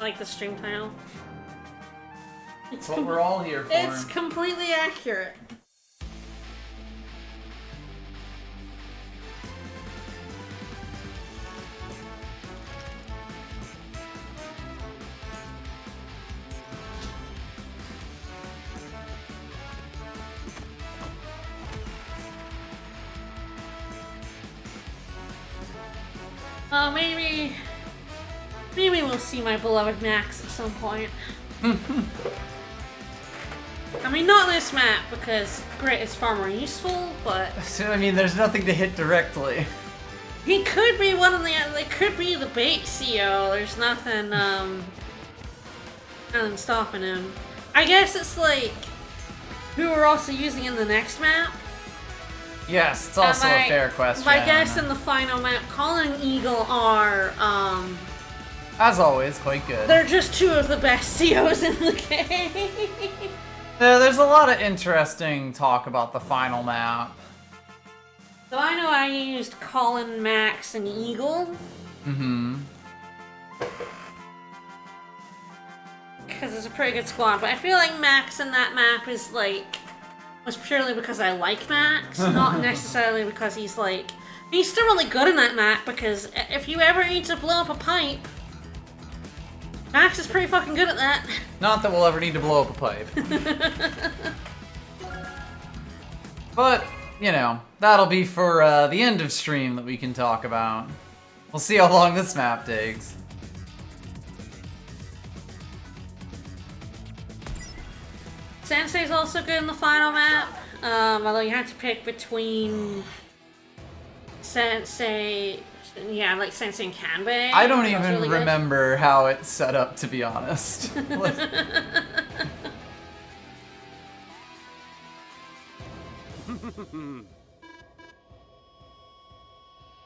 like the stream title. It's what we're all here for. It's completely accurate. Maybe we'll see my beloved Max at some point. I mean, not this map, because Grit is far more useful, but... I mean, there's nothing to hit directly. He could be one of the... They could be the bait CO. There's nothing, nothing stopping him. I guess it's like... Who we're also using in the next map. Yes, it's also a fair question. I guess in the final map, Colin and Eagle are, as always, quite good. They're just two of the best COs in the game. There's a lot of interesting talk about the final map. So I know I used Colin, Max, and Eagle. Mm-hmm. Because it's a pretty good squad, but I feel like Max in that map is like... was purely because I like Max, not necessarily because he's like... He's still really good in that map, because if you ever need to blow up a pipe, Max is pretty fucking good at that. Not that we'll ever need to blow up a pipe. But, you know, that'll be for the end of stream that we can talk about. We'll see how long this map takes. Sensei's also good in the final map, although you have to pick between Sensei, yeah, like Sensei and Kanbei. I don't even really remember how it's set up, to be honest.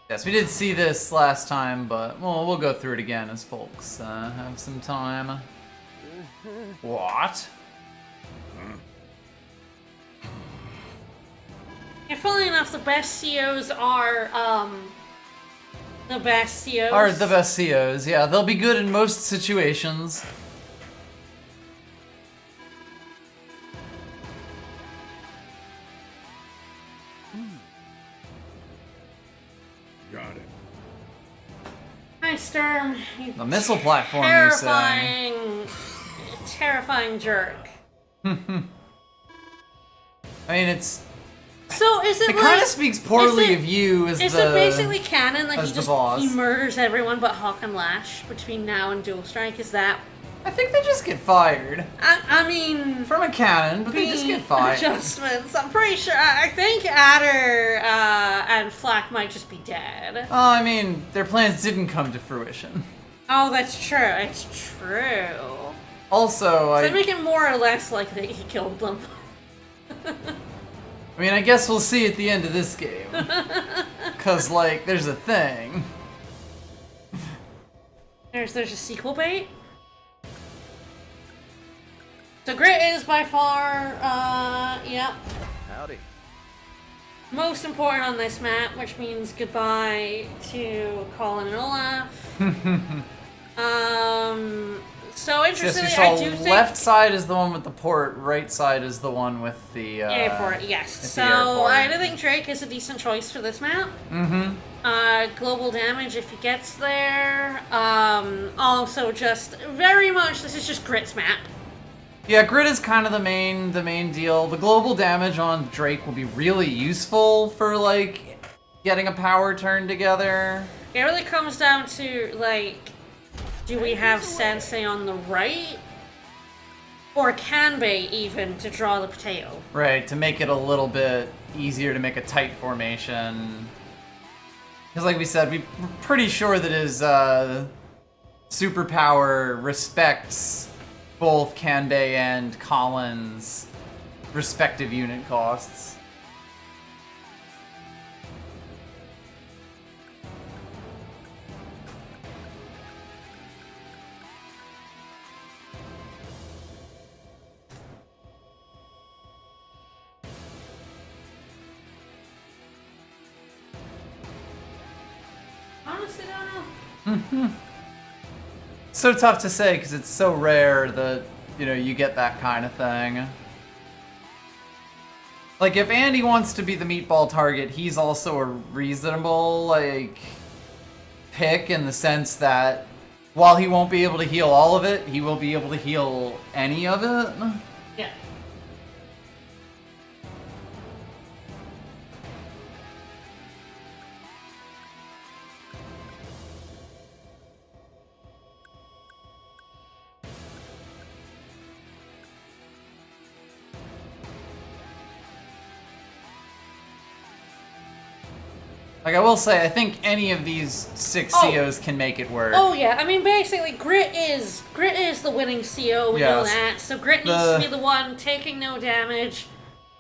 Yes, we did see this last time, but well, we'll go through it again as folks have some time. What? Yeah, funnily enough, the best COs are, the best COs. Are the best COs, yeah. They'll be good in most situations. Got it. Hi, Sturm. The missile platform, you say? Terrifying jerk. I mean, it's... So is it It like... kind of speaks poorly of you as Is the... it basically canon that boss. he murders everyone but Hawke and Lash between now and Dual Strike? Is that... I think they just get fired. I mean... From a cannon, but they just get fired. Adjustments. I'm pretty sure... I think Adder and Flack might just be dead. Oh, I mean, their plans didn't come to fruition. Oh, that's true. It's true. Also, So they make it more or less like that he killed them. I mean, I guess we'll see at the end of this game. Cause, like, there's a thing. There's a sequel bait? So Grit is by far, yep. Howdy. Most important on this map, which means goodbye to Colin and Olaf. So interestingly, yes, we saw I do think... left side is the one with the port, right side is the one with the airport, yes. So airport. I do think Drake is a decent choice for this map. Mm-hmm. Global damage if he gets there. Also just very much, this is just Grit's map. Yeah, Grit is kind of the main deal. The global damage on Drake will be really useful for, like, getting a power turn together. It really comes down to, like, do we have Sensei on the right? Or Kanbei even to draw the potato? Right, to make it a little bit easier to make a tight formation. Because like we said, we're pretty sure that his superpower respects both Kanbei and Colin's respective unit costs. so tough to say because it's so rare that, you know, you get that kind of thing. Like, if Andy wants to be the meatball target, he's also a reasonable, like, pick in the sense that while he won't be able to heal all of it, he will be able to heal any of it. Yeah. Like, I will say, I think any of these 6 COs can make it work. Oh yeah, I mean basically Grit is the winning CO, we know that. So Grit needs to be the one taking no damage,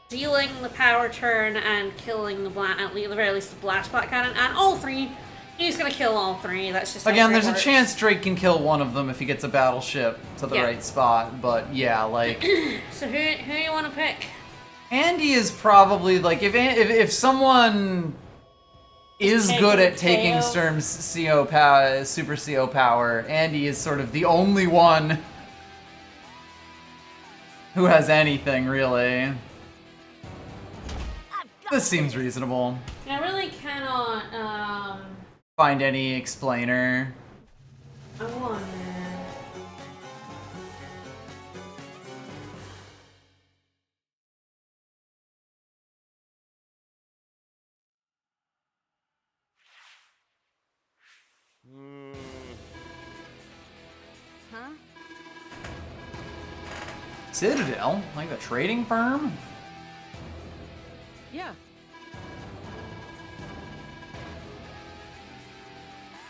dealing the power turn, and killing the at the very least the blast black cannon, and all 3. He's gonna kill all 3, that's just how Again, Grit there's works. a chance Drake can kill one of them if he gets a battleship to the right spot, but yeah, like... So who you wanna pick? Andy is probably, like, if someone is good at taking Sturm's CO power, super CO power, Andy is sort of the only one who has anything, really. This seems reasonable. I really cannot, find any explainer. I wonder... Huh? Citadel? Like the trading firm? Yeah.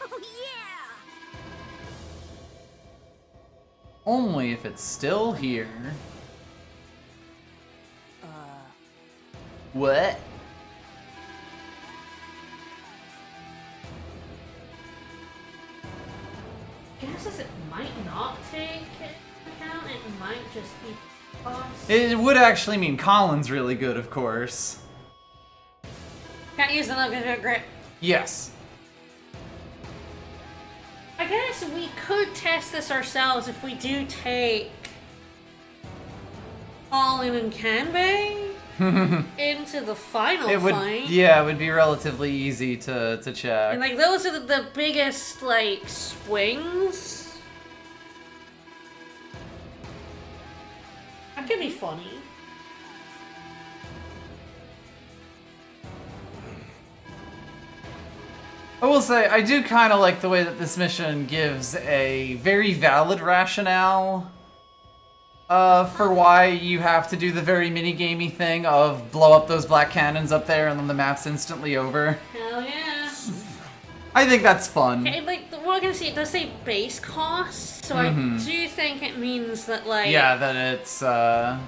Oh yeah! Only if it's still here. What? Guesses it might not take into account, it might just be cost. It would actually mean Colin's really good, of course. Can't use another Grit. Yes. I guess we could test this ourselves if we do take Colin and Kanbei into the final It would, fight. yeah, it would be relatively easy to check. And like those are the biggest like swings. That could be funny. I will say, I do kind of like the way that this mission gives a very valid rationale for why you have to do the very mini-gamey thing of blow up those black cannons up there and then the map's instantly over. Hell yeah. I think that's fun. Okay, like we're gonna see, it does say base cost, so I do think it means that like Yeah, that it's, that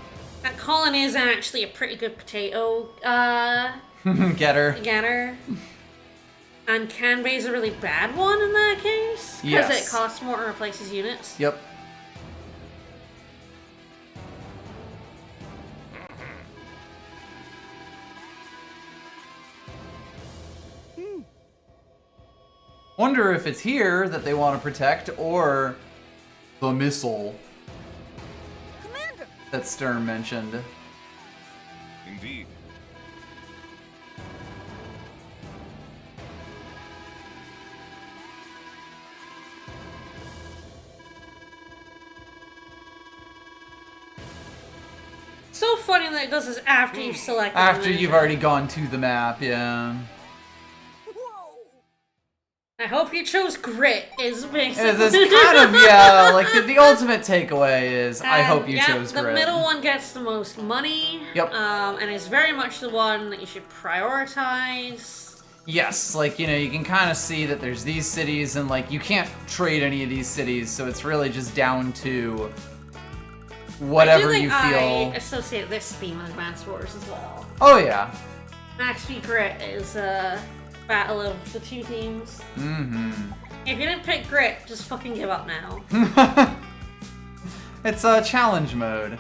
Colin is actually a pretty good potato getter. getter. And Kanbei's a really bad one in that case. Because Yes. it costs more to replace his units. Yep. Wonder if it's here that they want to protect, or the missile Commander! that Sturm mentioned. Indeed. So funny that it does this after you've selected the After you've mission. already gone to the map, yeah. Whoa! I hope you chose Grit, is basically. It's kind of, yeah, like the ultimate takeaway is, I hope you yeah, chose the Grit. middle one gets the most money. Yep. And is very much the one that you should prioritize. Yes, like, you know, you can kind of see that there's these cities, and, like, you can't trade any of these cities, so it's really just down to whatever you I feel. associate this theme with Advance Wars as well. Oh, yeah. Max v Grit is a battle of the two teams. Mm-hmm. If you didn't pick Grit, just fucking give up now. It's a challenge mode.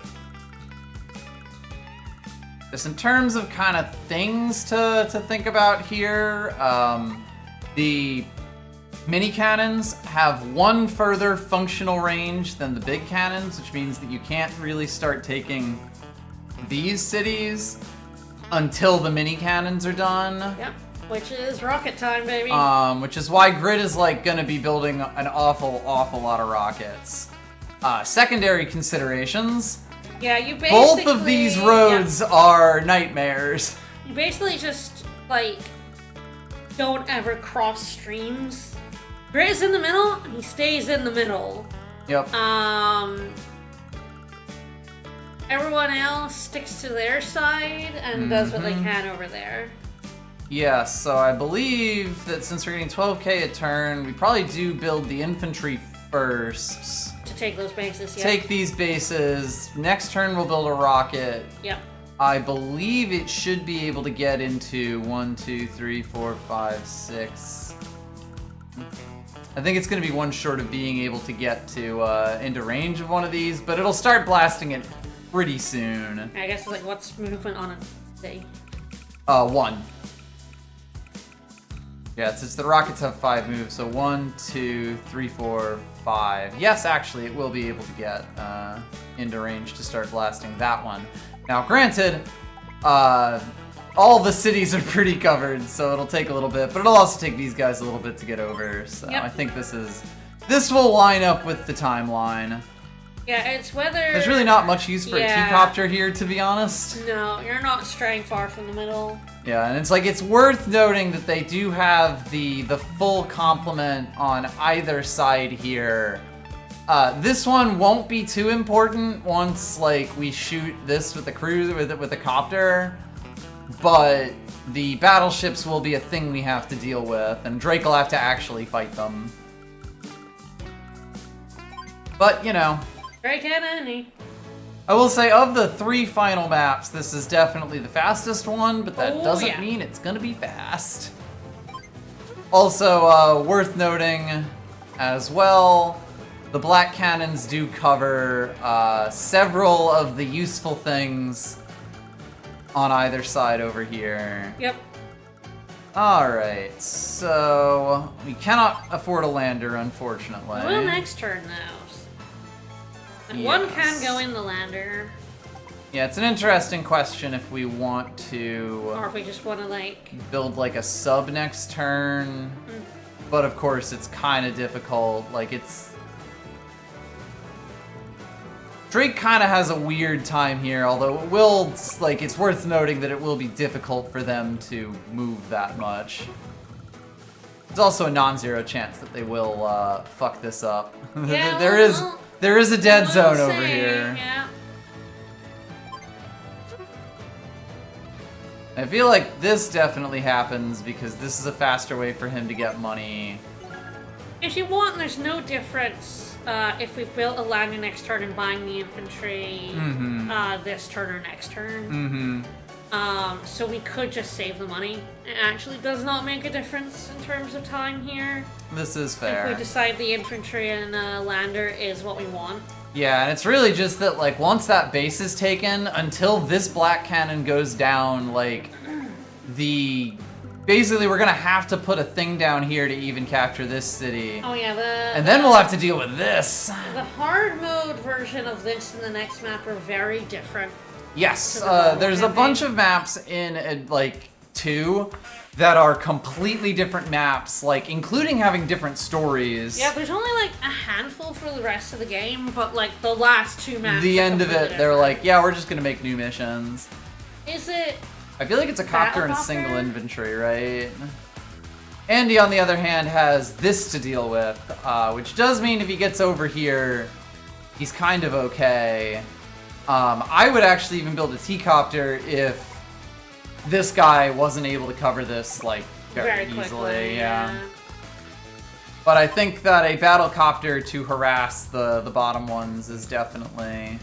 Just in terms of kind of things to think about here, the Mini cannons have one further functional range than the big cannons, which means that you can't really start taking these cities until the mini cannons are done. Yep. Which is rocket time, baby. Which is why Grid is like gonna be building an awful lot of rockets. Secondary considerations. Yeah, you basically... Both of these roads are nightmares. You basically just, like, don't ever cross streams. Grid is in the middle, and he stays in the middle. Yep. Everyone else sticks to their side and does what they can over there. Yeah, so I believe that since we're getting 12k a turn, we probably do build the infantry first. To take those bases, yeah. Take these bases. Next turn we'll build a rocket. Yep. I believe it should be able to get into 1, 2, 3, 4, 5, 6. I think it's going to be one short of being able to get to into range of one of these, but it'll start blasting it pretty soon. I guess, like, what's movement on a day? 1. Yeah, since the rockets have 5 moves, so 1, 2, 3, 4, 5. Yes, actually, it will be able to get into range to start blasting that one. Now, granted, all the cities are pretty covered, so it'll take a little bit, but it'll also take these guys a little bit to get over. So Yep. I think this will line up with the timeline. Yeah, it's whether... There's really not much use for a T-copter here, to be honest. No, you're not straying far from the middle. Yeah, and it's worth noting that they do have the full complement on either side here. This one won't be too important once like we shoot this with the cruiser with the copter, but the battleships will be a thing we have to deal with, and Drake will have to actually fight them. But you know, Drake and Annie. I will say, of the 3 final maps, this is definitely the fastest one, but that Oh, doesn't yeah. mean it's gonna be fast. Also, worth noting as well, the black cannons do cover several of the useful things on either side over here. Yep. Alright, so we cannot afford a lander, unfortunately. Well, next turn, though. And one Yes. can go in the lander, Yeah, it's an interesting question if we want to or if we just want to, like... build like a sub next turn. But of course, it's kind of difficult. Like, Drake kind of has a weird time here, although it will, like, it's worth noting that it will be difficult for them to move that much. There's also a non-zero chance that they will fuck this up. Yeah, there is a dead we'll zone over see, here. Yeah. I feel like this definitely happens because this is a faster way for him to get money. If you want, there's no difference if we built a lander next turn and buying the infantry this turn or next turn. So we could just save the money. It actually does not make a difference in terms of time here. This is fair. If we decide the infantry and lander is what we want. Yeah, and it's really just that, like, once that base is taken, until this black cannon goes down, like, basically we're gonna have to put a thing down here to even capture this city. Oh yeah, And then we'll have to deal with this. the hard mode version of this and the next map are very different. Yes, To the normal there's a campaign. bunch of maps in, like, 2 that are completely different maps, like, including having different stories. Yeah, there's only like a handful for the rest of the game, but like the last 2 maps. The are end of it, completely they're different. like, yeah, we're just gonna make new missions. Is it? I feel like it's a copter and a Battlecopter? single infantry, right? Andy, on the other hand, has this to deal with, which does mean if he gets over here, he's kind of okay. I would actually even build a T-copter if this guy wasn't able to cover this, like, very easily. quickly. Yeah. But I think that a battlecopter to harass the bottom ones is definitely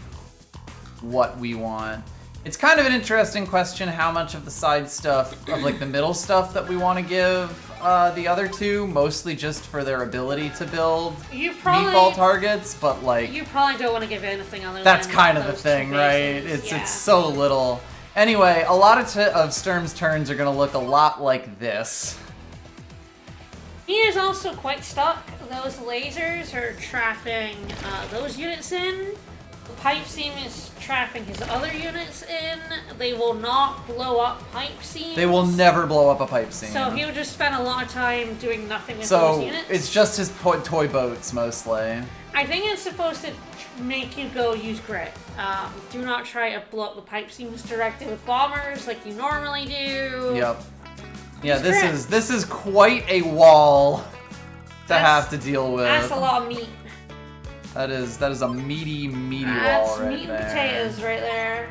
what we want. It's kind of an interesting question how much of the side stuff, of like the middle stuff that we want to give the other 2, mostly just for their ability to build You probably meatball targets, but like, you probably don't want to give anything other that's than kind of the those 2 thing, right? bases. It's so little. Anyway, a lot of Sturm's turns are going to look a lot like this. He is also quite stuck. Those lasers are trapping those units in. The pipe seam is trapping his other units in. They will not blow up pipe seams. They will never blow up a pipe seam. So he would just spend a lot of time doing nothing with those So units. it's just his toy boats mostly. I think it's supposed to make you go use grit. Do not try to blow up the pipe seams directly with bombers like you normally do. Yep. Yeah, Use grit. this is quite a wall to That's- have to deal with. That's a lot of meat. That is a meaty That's wall right meat and there. potatoes right there.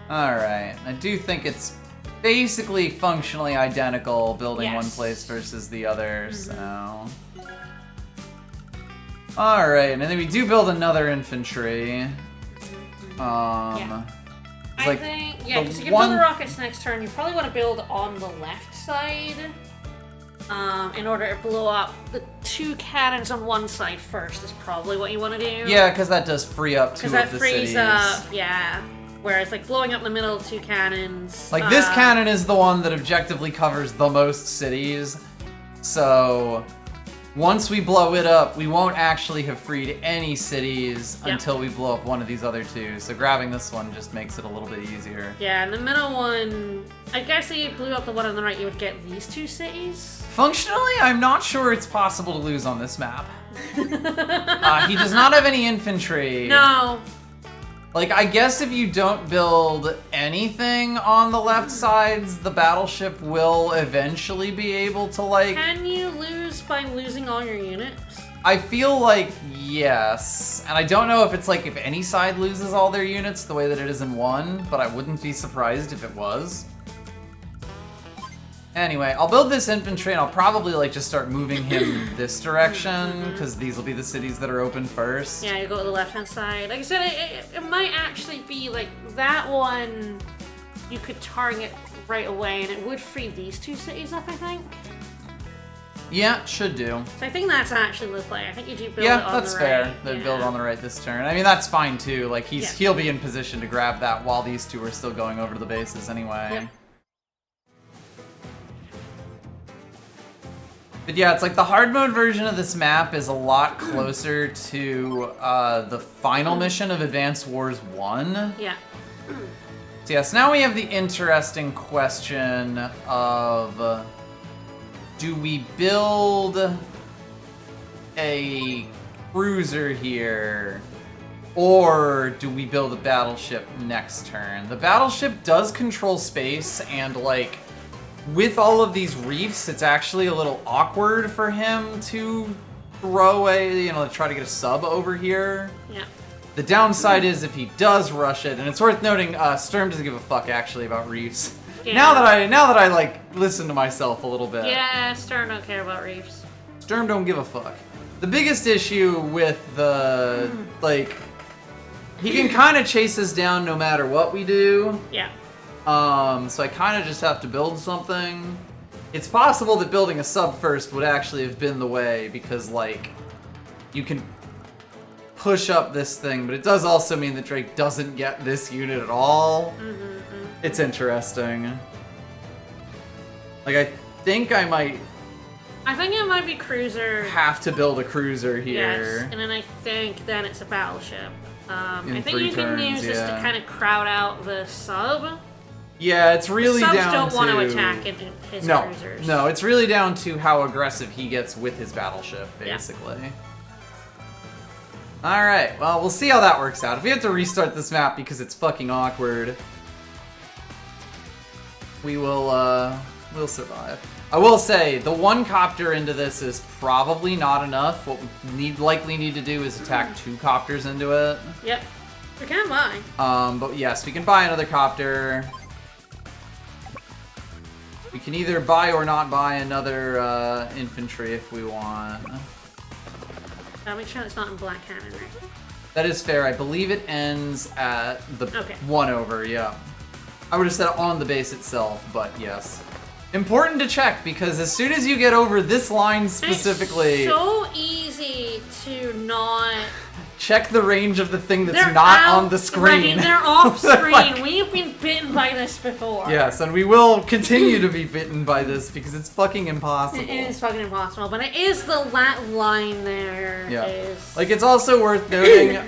Alright, I do think it's basically functionally identical building one Yes. place versus the other, so... Alright, and then we do build another infantry. Yeah. It's I like think, yeah, the because you can one- build the rockets next turn. You probably want to build on the left side in order to blow up the 2 cannons on one side first is probably what you want to do. Yeah, because that does free up 2 Because of that the frees cities. up, yeah. Whereas, like, blowing up the middle of 2 cannons... Like, this cannon is the one that objectively covers the most cities, so... Once we blow it up, we won't actually have freed any cities Yep. until we blow up one of these other 2. So grabbing this one just makes it a little bit easier. Yeah, and the middle one... I guess if you blew up the one on the right, you would get these 2 cities. Functionally, I'm not sure it's possible to lose on this map. He does not have any infantry. No. Like, I guess if you don't build anything on the left sides, the battleship will eventually be able to, like... Can you lose by losing all your units? I feel like yes. And I don't know if it's like if any side loses all their units the way that it is in 1, but I wouldn't be surprised if it was. Anyway, I'll build this infantry and I'll probably like just start moving him this direction because these will be the cities that are open first. Yeah, you go to the left-hand side. Like I said, it might actually be like that one you could target right away and it would free these 2 cities up, I think. Yeah, should do. So I think that's actually the play. I think you do build it Yeah, on that's the fair. right. They Yeah. build on the right this turn. I mean, that's fine too. Like Yeah. he'll be in position to grab that while these 2 are still going over to the bases anyway. Yep. But yeah, it's like the hard mode version of this map is a lot closer to the final mission of Advanced Wars 1. Yeah. So yes, now we have the interesting question of do we build a cruiser here or do we build a battleship next turn? The battleship does control space and like with all of these reefs, it's actually a little awkward for him to throw to try to get a sub over here. Yeah. The downside is if he does rush it, and it's worth noting, Sturm doesn't give a fuck actually about reefs. Yeah. Now that I like listen to myself a little bit. Yeah, Stern don't care about reefs. Sturm don't give a fuck. The biggest issue with the like, he can kind of chase us down no matter what we do. Yeah. So I kind of just have to build something. It's possible that building a sub first would actually have been the way because like, you can push up this thing, but it does also mean that Drake doesn't get this unit at all. It's interesting. Like, I think I might I think it might be cruiser. have to build a cruiser Yes. here. And then I think then it's a battleship. I think 3 you can turns, use this to yeah. kind of crowd out the sub. Yeah, it's really Subs down don't to... want to attack in his No, cruisers. no, it's really down to how aggressive he gets with his battleship, Yeah. basically. Alright, well, we'll see how that works out. If we have to restart this map because it's fucking awkward, we will, we'll survive. I will say, the 1 copter into this is probably not enough. What we likely need to do is attack 2 copters into it. Yep. We can buy. But yes, we can buy another copter. We can either buy or not buy another infantry if we want. Make sure it's not in black cannon, right? That is fair. I believe it ends at the Okay. 1 over, yeah. I would have said on the base itself, but yes. Important to check, because as soon as you get over this line specifically... It's so easy to not check the range of the thing that's They're not out- on the screen. Right, they're off screen. Like- We've been bitten by this before. Yes, and we will continue to be bitten by this because it's fucking impossible. It is fucking impossible, but it is the line there. Yeah. Is... Like, it's also worth noting,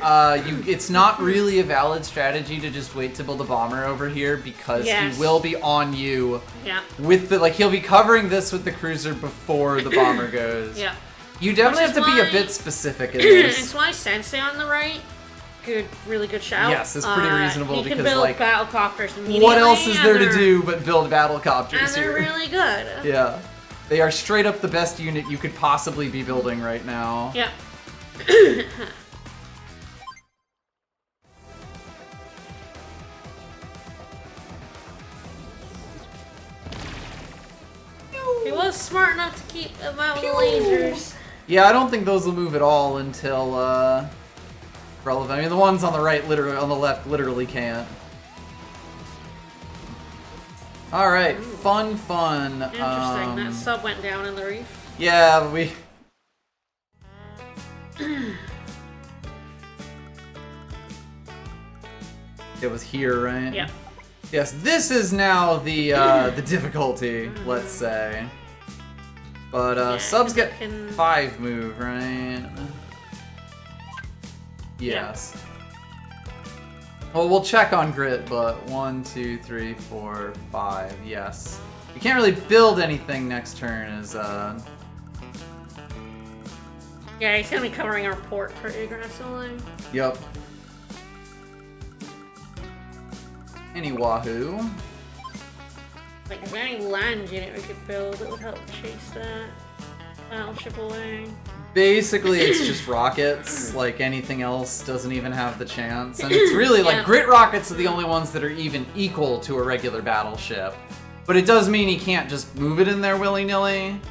it's not really a valid strategy to just wait to build a bomber over here because Yes. he will be on you Yeah. with the, like, he'll be covering this with the cruiser before the bomber goes. Yeah. You definitely Which have is to be a why- bit specific in this. It's why Sensei on the right, really good shout. Yes, it's pretty reasonable he because, can build like, battlecopters immediately. What else is there and to they're- do but build battlecopters And they're here? really good. Yeah. They are straight up the best unit you could possibly be building right now. Yeah. He was smart enough to keep them out of the lasers. Yeah, I don't think those will move at all until, relevant. I mean, the ones on the right, literally, on the left, literally can't. Alright, fun. Interesting. That sub went down in the reef. Yeah, we... It was here, right? Yeah. Yes, this is now the difficulty, let's say. But Yeah, subs get can- 5 move, right? Yes. Well, we'll check on grit, but 1, 2, 3, 4, 5, yes. We can't really build anything next turn as Yeah, he's gonna be covering our port pretty aggressively. Yup. Any wahoo. Like, is there any land unit we could build that would help chase that battleship away? Basically, it's just rockets. Like, anything else doesn't even have the chance. And it's really, like, Yeah. grit rockets are the only ones that are even equal to a regular battleship. But it does mean he can't just move it in there willy-nilly.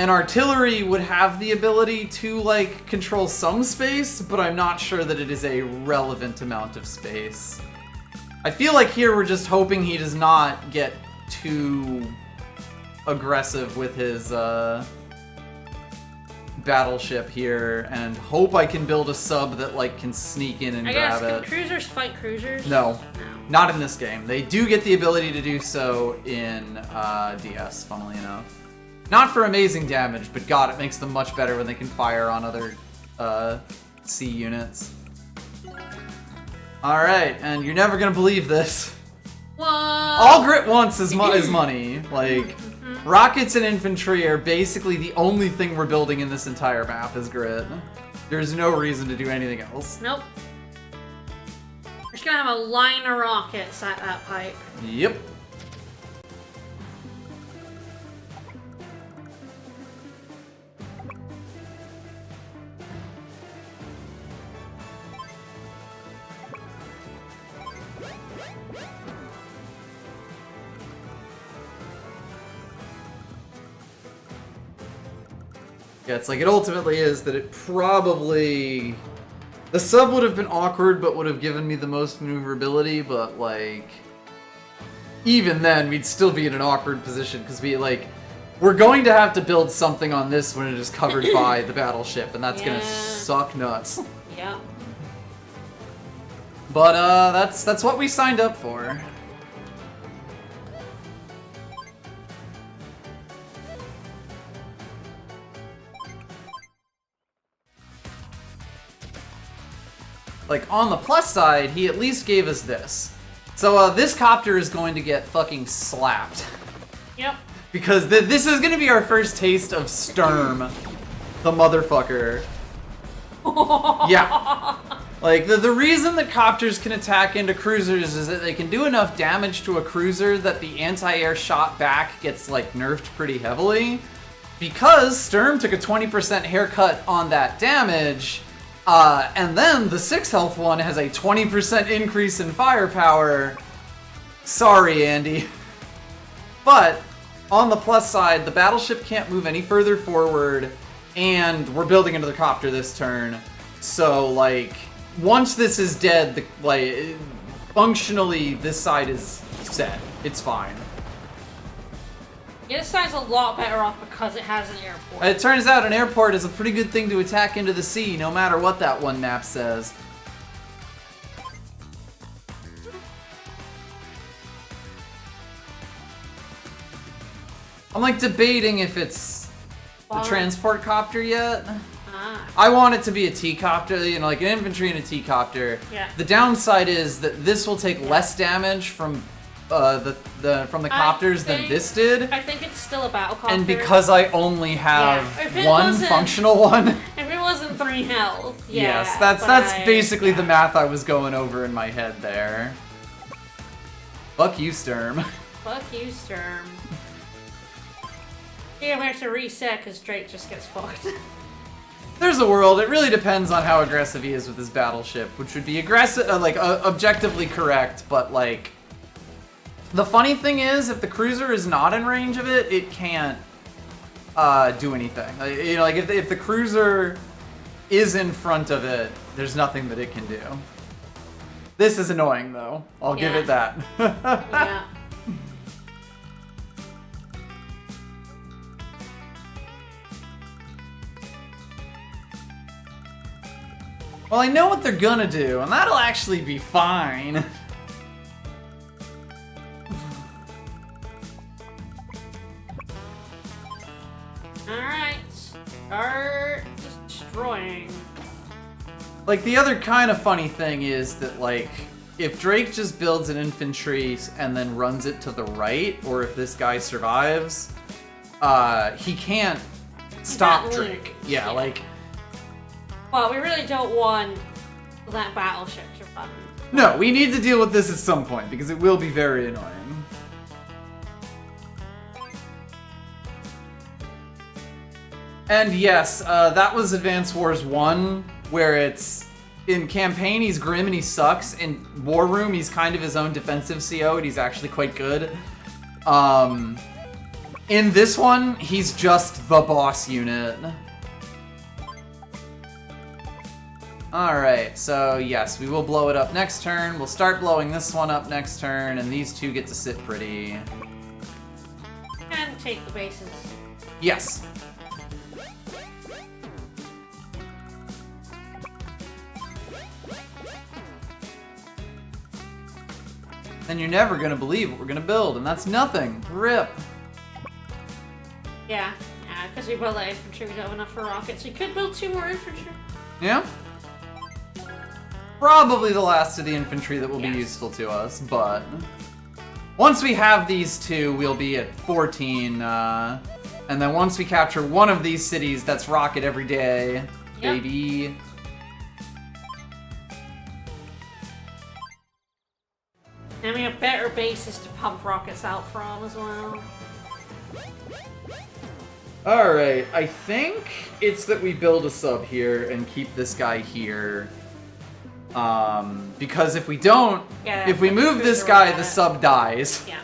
And artillery would have the ability to, like, control some space, but I'm not sure that it is a relevant amount of space. I feel like here we're just hoping he does not get too aggressive with his, battleship here, and hope I can build a sub that, like, can sneak in and I guess, grab can it. cruisers fight cruisers? No, not in this game. They do get the ability to do so in DS, funnily enough. Not for amazing damage, but god, it makes them much better when they can fire on other C units. Alright, and you're never gonna believe this. What? All Grit wants is money. Like, rockets and infantry are basically the only thing we're building in this entire map is Grit. There's no reason to do anything else. Nope. We're just gonna have a line of rockets at that pipe. Yep. Yeah, it's like it ultimately is that it probably... The sub would have been awkward, but would have given me the most maneuverability, but like... Even then, we'd still be in an awkward position, because we're going to have to build something on this when it is covered by the battleship, and that's gonna Yeah. suck nuts. Yeah. But that's what we signed up for. Like, on the plus side, he at least gave us this. So, this copter is going to get fucking slapped. Yep. Because this is going to be our first taste of Sturm, the motherfucker. Yeah. Like, the reason that copters can attack into cruisers is that they can do enough damage to a cruiser that the anti-air shot back gets, like, nerfed pretty heavily. Because Sturm took a 20% haircut on that damage, and then the 6 health one has a 20% increase in firepower. Sorry, Andy. But, on the plus side, the battleship can't move any further forward, and we're building another copter this turn. So, like, once this is dead, functionally, this side is set. It's fine. Yeah, this side's a lot better off because it has an airport. It turns out an airport is a pretty good thing to attack into the sea, no matter what that one map says. I'm like debating if it's a transport copter yet. I want it to be a T-copter, you know, like an infantry and a T-copter. Yeah. The downside is that this will take less damage from the copters than this did. I think it's still a battle copter. And because I only have Yeah. one functional one. If it wasn't 3 health, yeah. Yes, that's basically the math I was going over in my head there. Fuck you, Sturm. Fuck you, Sturm. Yeah, we have to reset because Drake just gets fucked. There's a world. It really depends on how aggressive he is with his battleship, which would be aggressive, objectively correct, but like. The funny thing is, if the cruiser is not in range of it, it can't do anything. You know, like if the cruiser is in front of it, there's nothing that it can do. This is annoying, though. I'll give it that. Yeah. Well, I know what they're gonna do, and that'll actually be fine. Alright. Start destroying. Like, the other kind of funny thing is that, like, if Drake just builds an infantry and then runs it to the right, or if this guy survives, he can't stop Drake. Yeah, like... Well, we really don't want that battleship to run. No, we need to deal with this at some point, because it will be very annoying. And yes, that was Advance Wars 1, where it's... In campaign, he's grim and he sucks. In War Room, he's kind of his own defensive CO, and he's actually quite good. In this one, he's just the boss unit. Alright, so yes, we will blow it up next turn. We'll start blowing this one up next turn, and these two get to sit pretty. And take the bases. Yes. Then you're never gonna believe what we're gonna build, and that's nothing. RIP. Yeah, because we built that infantry, we don't have enough for rockets. We could build 2 more infantry. Yeah? Probably the last of the infantry that will be useful to us, but... Once we have these two, we'll be at 14, and then once we capture one of these cities, that's rocket every day, baby. And we have better bases to pump rockets out from as well. Alright, I think it's that we build a sub here and keep this guy here. Because if we don't, if we move this guy, the sub dies. Yeah.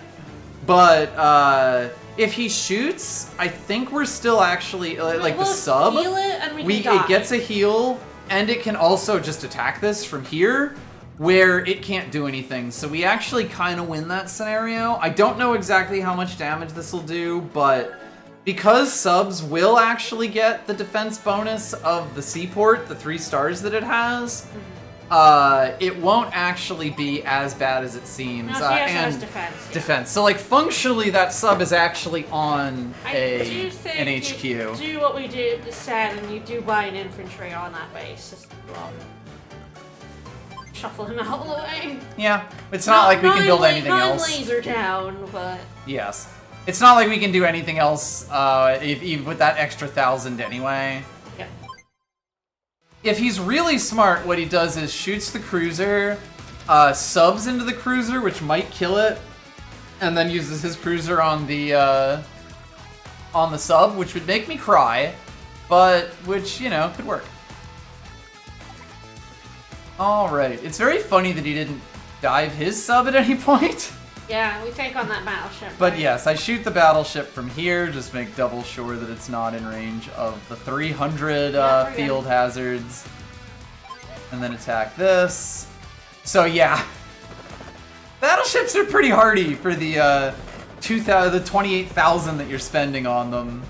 But, if he shoots, I think we're still actually, like the sub, heal it and we can die. It gets a heal, and it can also just attack this from here, where it can't do anything. So we actually kind of win that scenario. I don't know exactly how much damage this will do, but because subs will actually get the defense bonus of the seaport, the 3 stars that it has, it won't actually be as bad as it seems. No, and has defense. Yeah. Defense. So like functionally, that sub is actually on an HQ. You do what we said, and you do buy an infantry on that base. Just shuffle him out of the way. Yeah, it's not like we can build anything else. Not laser down, but yes, it's not like we can do anything else. Even with that extra 1,000 anyway. Yeah. If he's really smart, what he does is shoots the cruiser, subs into the cruiser, which might kill it, and then uses his cruiser on the sub, which would make me cry, but which, you know, could work. Alright, it's very funny that he didn't dive his sub at any point. yeah, we take on that battleship. But right? yes, I shoot the battleship from here, just make double sure that it's not in range of the 300 field hazards. And then attack this. So yeah. Battleships are pretty hardy for the the 28,000 that you're spending on them.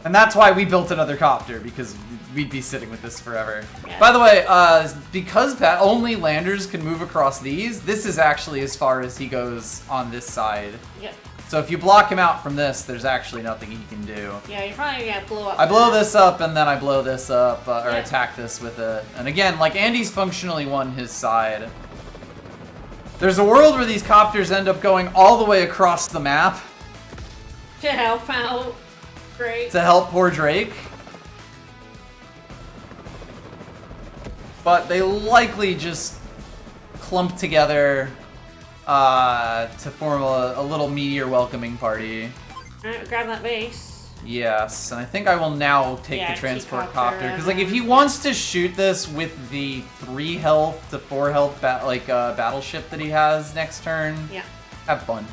And that's why we built another copter, because we'd be sitting with this forever. Yeah. By the way, because only landers can move across these, this is actually as far as he goes on this side. Yep. So if you block him out from this, there's actually nothing he can do. Yeah, you're probably gonna blow up. I blow this up, and then I blow this up, or Yeah. attack this with it. And again, like, Andy's functionally won his side. There's a world where these copters end up going all the way across the map To help out. Great. to help poor Drake. But they likely just clump together to form a little meteor welcoming party. Alright, grab that base. Yes, and I think I will now take Yeah, the transport T-copter, copter, because like if he wants to shoot this with the 3 health to 4 health battleship that he has next turn, Yeah. have fun.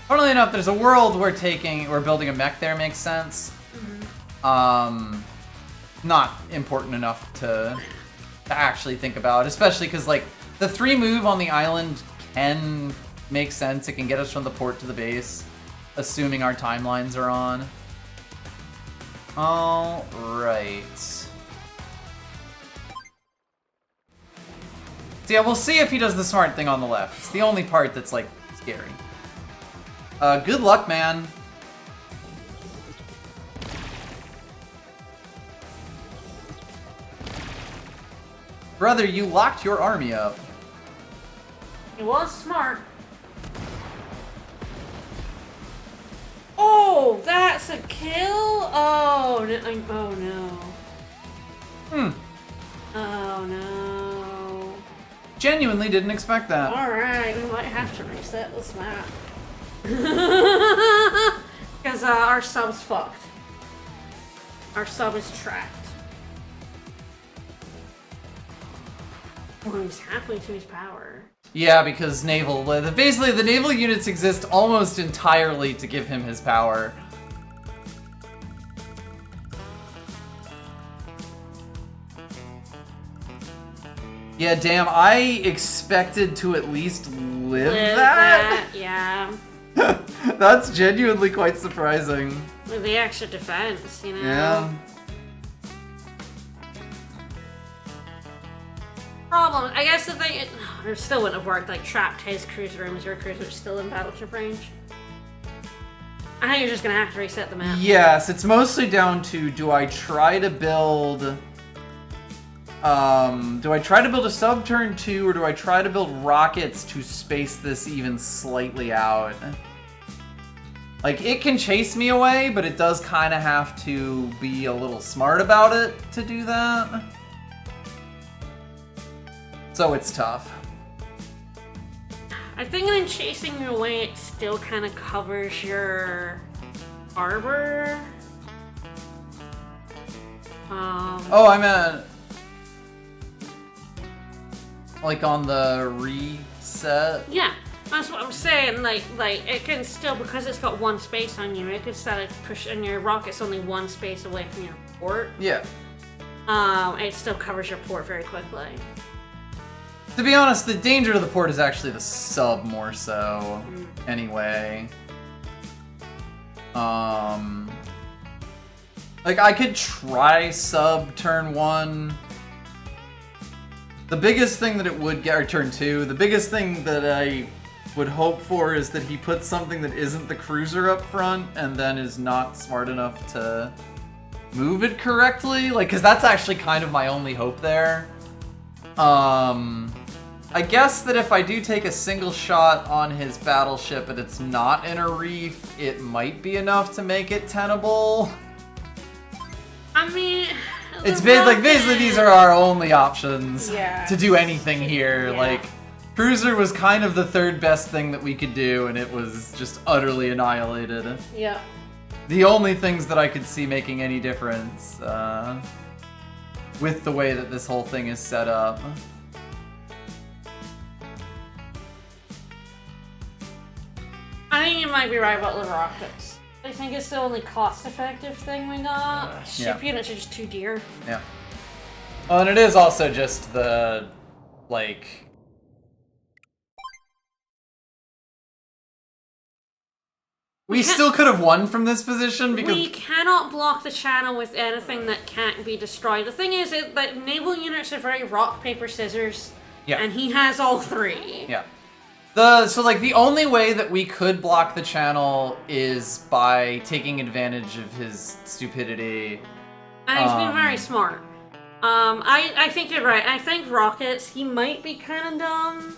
Funnily enough, there's a world we're building a mech there, makes sense. Not important enough to actually think about, especially because like the 3 move on the island can make sense. It can get us from the port to the base, assuming our timelines are on. All right. So yeah, we'll see if he does the smart thing on the left. It's the only part that's like scary. Good luck, man. Brother, you locked your army up. It was smart. Oh, that's a kill? Oh, no. Oh, no. Oh, no. Genuinely didn't expect that. Alright, we might have to reset this map. Because our sub's fucked. Our sub is trapped. Oh, he's halfway to his power. Yeah, because basically the naval units exist almost entirely to give him his power. Yeah, damn, I expected to at least live that? Yeah. That's genuinely quite surprising. With the extra defense, you know? Yeah. Problem, I guess the thing, it still wouldn't have worked, like, trapped his cruiser and your cruiser still in battleship range. I think you're just gonna have to reset the map. Yes, it's mostly down to, do I try to build a sub turn 2, or do I try to build rockets to space this even slightly out? Like, it can chase me away, but it does kind of have to be a little smart about it to do that. So it's tough. I think in chasing you away, it still kind of covers your harbor. Oh, I meant like on the reset. Yeah, that's what I'm saying. Like it can still, because it's got one space on you, it can still like, push, and your rocket's only one space away from your port. Yeah. It still covers your port very quickly. To be honest, the danger to the port is actually the sub more so. Anyway. Like, I could try sub turn 1. The biggest thing that it would get, or turn 2, the biggest thing that I would hope for is that he puts something that isn't the cruiser up front and then is not smart enough to move it correctly. Like, because that's actually kind of my only hope there. I guess that if I do take a single shot on his battleship and it's not in a reef, it might be enough to make it tenable. I mean, It's been like basically these are our only options Yeah. to do anything here. Yeah. Like, cruiser was kind of the third best thing that we could do, and it was just utterly annihilated. Yeah. The only things that I could see making any difference with the way that this whole thing is set up. I think you might be right about the rockets. I think it's the only cost-effective thing we got. Ship Yeah. units are just too dear. Yeah. Well, and it is also just the, like... We still could have won from this position because... We cannot block the channel with anything that can't be destroyed. The thing is that naval units are very rock, paper, scissors. Yeah. And he has all three. Yeah. So, like, the only way that we could block the channel is by taking advantage of his stupidity. And he's been very smart. I think you're right. I think rockets, he might be kind of dumb.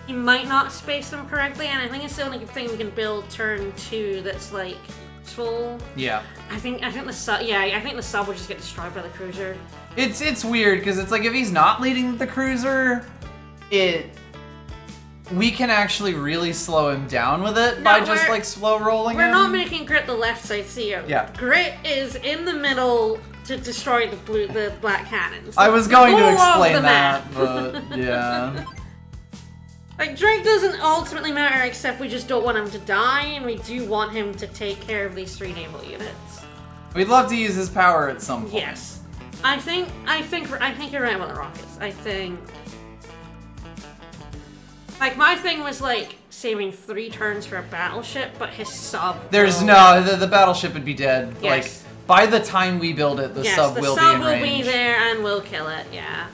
He might not space them correctly, and I think it's the only thing we can build turn 2 that's, like, useful. Yeah. I think the sub, I think the sub will just get destroyed by the cruiser. It's weird, because it's like, if he's not leading the cruiser, we can actually really slow him down with it by just, like, slow rolling him. We're not making Grit the left side CEO. Yeah. Grit is in the middle to destroy the black cannons. I was going to Go off explain the that, map. but yeah. Like, Drake doesn't ultimately matter, except we just don't want him to die, and we do want him to take care of these 3 naval units. We'd love to use his power at some point. Yes. I think you're right about the rockets. I think... Like, my thing was, like, saving 3 turns for a battleship, but his sub... There's no... The battleship would be dead. Yes. Like, by the time we build it, the sub will be in range. the sub will be there and we'll kill it, yeah.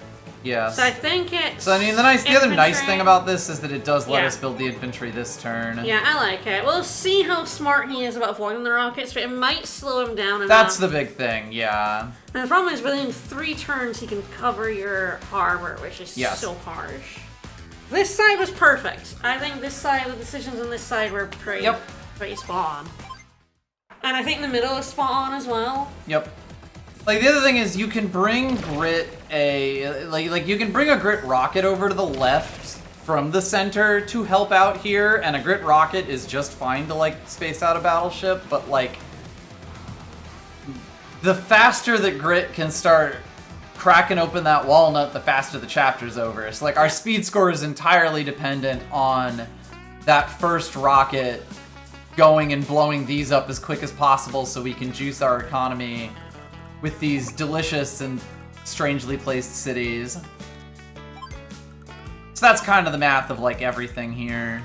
Yes. So I think it's... So, I mean, the other nice infantry. thing about this is that it does let Yeah. us build the infantry this turn. Yeah, I like it. We'll see how smart he is about avoiding the rockets, but it might slow him down enough. That's the big thing, yeah. And the problem is within 3 turns he can cover your harbor, which is Yes. so harsh. This side was perfect. I think this side, the decisions on this side were pretty spot on. And I think the middle is spot on as well. Yep. Like, the other thing is you can bring Grit you can bring a Grit rocket over to the left from the center to help out here, and a Grit rocket is just fine to, like, space out a battleship, but, like, the faster that Grit can start cracking open that walnut, the faster the chapter's over. So, like, our speed score is entirely dependent on that first rocket going and blowing these up as quick as possible so we can juice our economy with these delicious and strangely placed cities. So that's kind of the math of, like, everything here.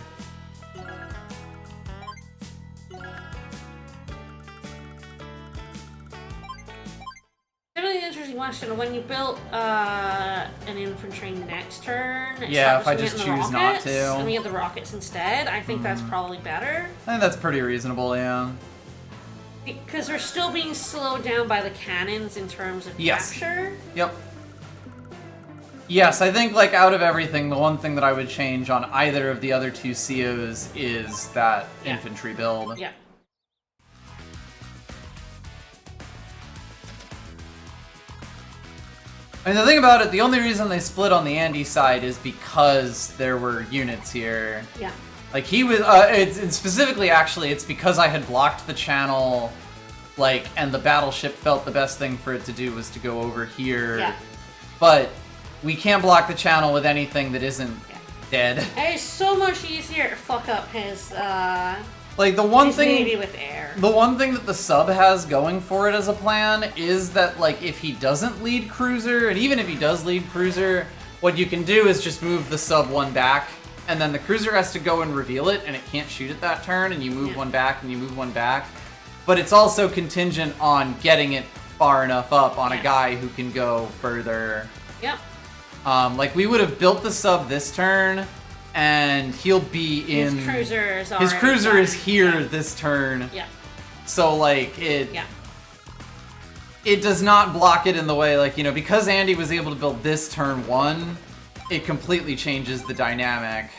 Really interesting question. When you built an infantry next turn, it Yeah, if stops I us just getting the choose not rockets, to. and we get the rockets instead, I think that's probably better. I think that's pretty reasonable, yeah. Because we're still being slowed down by the cannons in terms of capture. Yep. Yes, I think, like, out of everything, the one thing that I would change on either of the other 2 COs is that infantry build. Yeah. I mean, the thing about it, the only reason they split on the Andy side is because there were units here. Yeah. Like, he was, it's specifically, actually, it's because I had blocked the channel, like, and the battleship felt the best thing for it to do was to go over here. Yeah. But we can't block the channel with anything that isn't dead. It's so much easier to fuck up his, Like, the one his thing... navy with air. The one thing that the sub has going for it as a plan is that, like, if he doesn't lead cruiser, and even if he does lead cruiser, what you can do is just move the sub 1 back, and then the cruiser has to go and reveal it, and it can't shoot it that turn, and you move 1 back, and you move 1 back. But it's also contingent on getting it far enough up on a guy who can go further. Yep. Like, we would have built the sub this turn, and he'll be in... His cruiser is here this turn. Yeah. So, like, it... Yeah. It does not block it in the way, like, you know, because Andy was able to build this turn 1, it completely changes the dynamic.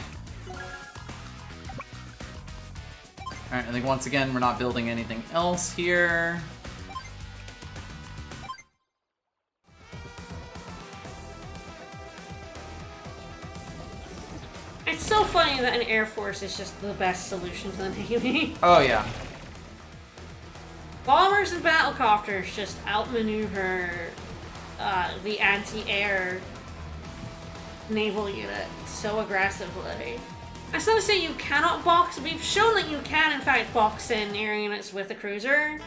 Alright, I think once again, we're not building anything else here. It's so funny that an Air Force is just the best solution to the Navy. Oh, yeah. Bombers and battlecopters just outmaneuver the anti-air naval unit so aggressively. I still say you cannot box. We've shown that you can, in fact, box in air units with a cruiser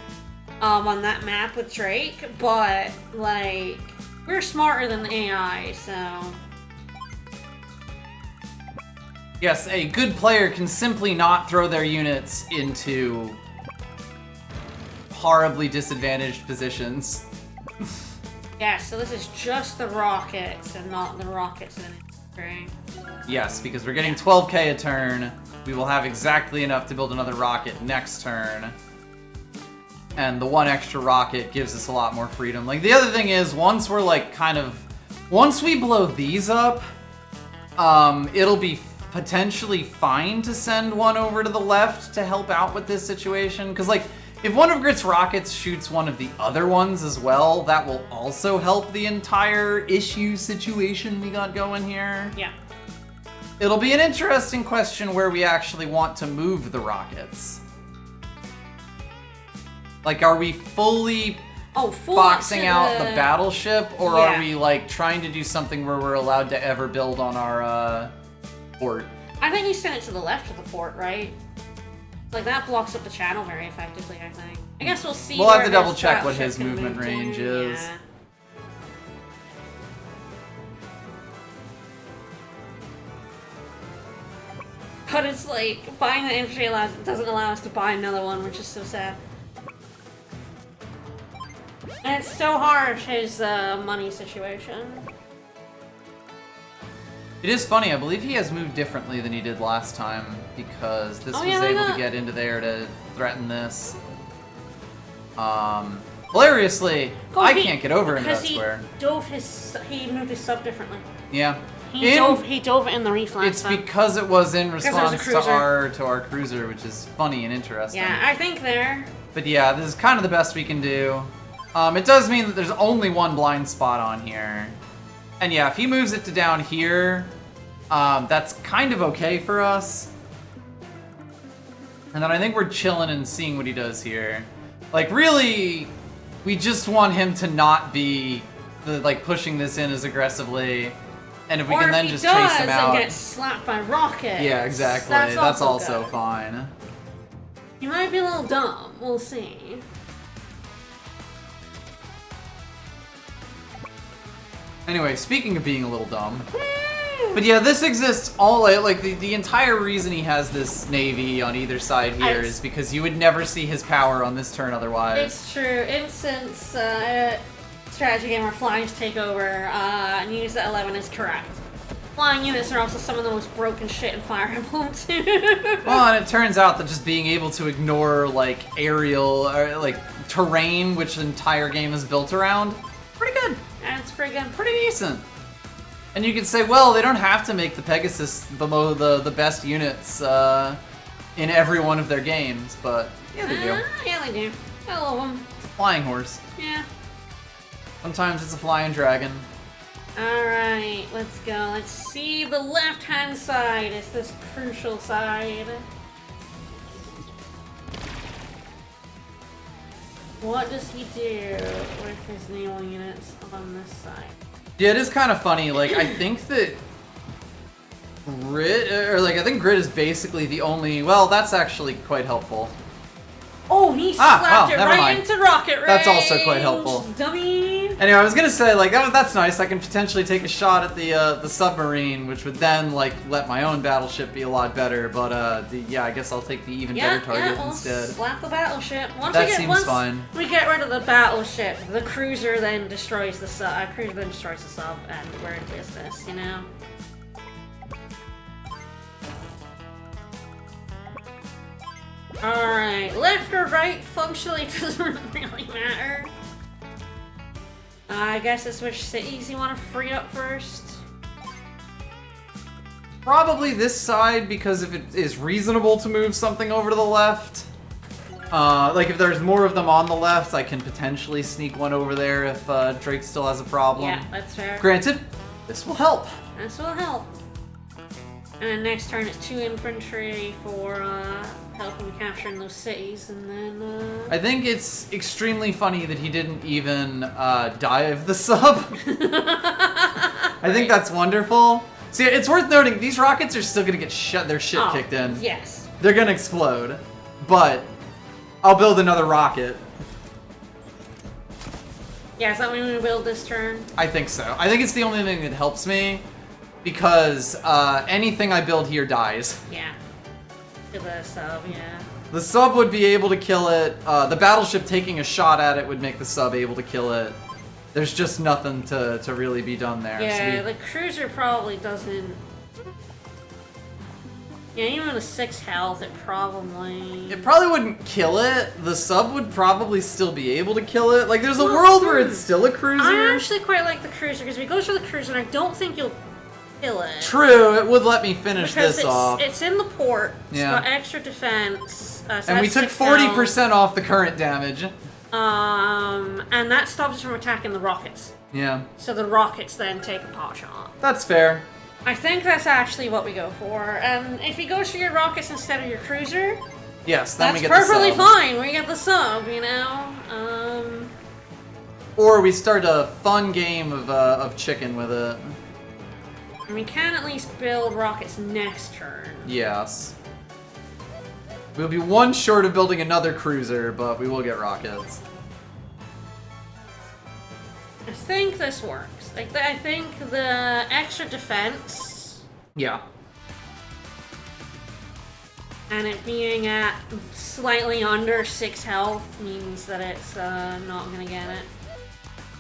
on that map with Drake, but, like, we're smarter than the AI, so... Yes, a good player can simply not throw their units into horribly disadvantaged positions. Yeah, so this is just the rockets and not the rockets in infantry. Yes, because we're getting 12k a turn. We will have exactly enough to build another rocket next turn. And the one extra rocket gives us a lot more freedom. Like, the other thing is, once we're, like, once we blow these up, it'll be potentially fine to send one over to the left to help out with this situation. Because, like, if one of Grit's rockets shoots one of the other ones as well, that will also help the entire issue situation we got going here. Yeah. It'll be an interesting question where we actually want to move the rockets. Like, are we fully boxing out the battleship, or are we, like, trying to do something where we're allowed to ever build on our, fort? I think you send it to the left of the fort, right? Like, that blocks up the channel very effectively, I think. I guess we'll see. We'll have to double check what his movement range is. Yeah. But it's like, buying the infantry doesn't allow us to buy another one, which is so sad. And it's so hard, his money situation. It is funny, I believe he has moved differently than he did last time, because this was able to get into there to threaten this. Hilariously, I can't get over into that square. He moved his sub differently. Yeah. He dove it in the reef last It's time. because it was in response to our cruiser, which is funny and interesting. Yeah, I think there. But yeah, this is kind of the best we can do. It does mean that there's only one blind spot on here. And yeah, if he moves it to down here, that's kind of okay for us. And then I think we're chilling and seeing what he does here. Like, really, we just want him to not be pushing this in as aggressively. And if we can then just chase him out. And get slapped by rockets. Yeah, exactly. That's also fine. He might be a little dumb. We'll see. Anyway, speaking of being a little dumb. But yeah, this exists the entire reason he has this navy on either side here is because you would never see his power on this turn otherwise. It's true. Instance strategy game where flyers take over, and use that 11 is correct. Flying units are also some of the most broken shit in Fire Emblem too. Well, and it turns out that just being able to ignore like aerial or terrain, which the entire game is built around, pretty good. That's pretty good. Pretty decent. And you could say, well, they don't have to make the Pegasus the best units in every one of their games, but yeah, they do. Yeah, they do. I love them. It's a flying horse. Yeah. Sometimes it's a flying dragon. Alright, let's go. Let's see the left-hand side. It's this crucial side. What does he do with his naval units on this side? Yeah, it is kind of funny. Like, I think that Grit, I think Grit is basically the only. Well, that's actually quite helpful. Oh, he slapped it right mind. into rocket range. That's also quite helpful. Dummy. Anyway, I was gonna say that's nice. I can potentially take a shot at the submarine, which would then let my own battleship be a lot better. But I guess I'll take the even better target instead. Slap the battleship. Once seems fine. We get rid of the battleship. The cruiser then destroys the sub. And we're in business. You know. Alright, left or right functionally doesn't really matter. I guess it's which cities you want to free up first. Probably this side, because if it is reasonable to move something over to the left. If there's more of them on the left, I can potentially sneak one over there if Drake still has a problem. Yeah, that's fair. Granted, this will help. This will help. And then next turn it's 2 infantry for helping capturing those cities, and then I think it's extremely funny that he didn't even dive the sub. I think that's wonderful. See, it's worth noting, these rockets are still gonna get their shit kicked in. Yes. They're gonna explode, but I'll build another rocket. Yeah, is that when we build this turn? I think so. I think it's the only thing that helps me, because anything I build here dies. Yeah. To the sub, yeah. The sub would be able to kill it. The battleship taking a shot at it would make the sub able to kill it. There's just nothing to really be done there. Yeah, So the cruiser probably doesn't... Yeah, even with a 6 health, it probably... it probably wouldn't kill it. The sub would probably still be able to kill it. Like, there's a world where it's still a cruiser. I actually quite like the cruiser, because if it goes for the cruiser, I don't think you'll kill it. True, it would let me finish Because this off. it's in the port, Yeah. it's got extra defense. So And we that's took 6 health. 40% off the current damage. And that stops us from attacking the rockets. Yeah, So the rockets then take a pot shot. that's fair. I think that's actually what we go for. And if he goes for your rockets instead of your cruiser, Yes, then that's we get the perfectly sub. fine. We get the sub, you know? Or we start a fun game of chicken with it. And we can at least build rockets next turn. Yes. We'll be one short of building another cruiser, but we will get rockets. I think this works. Like, I think the extra defense Yeah. and it being at slightly under 6 health means that it's not gonna get it.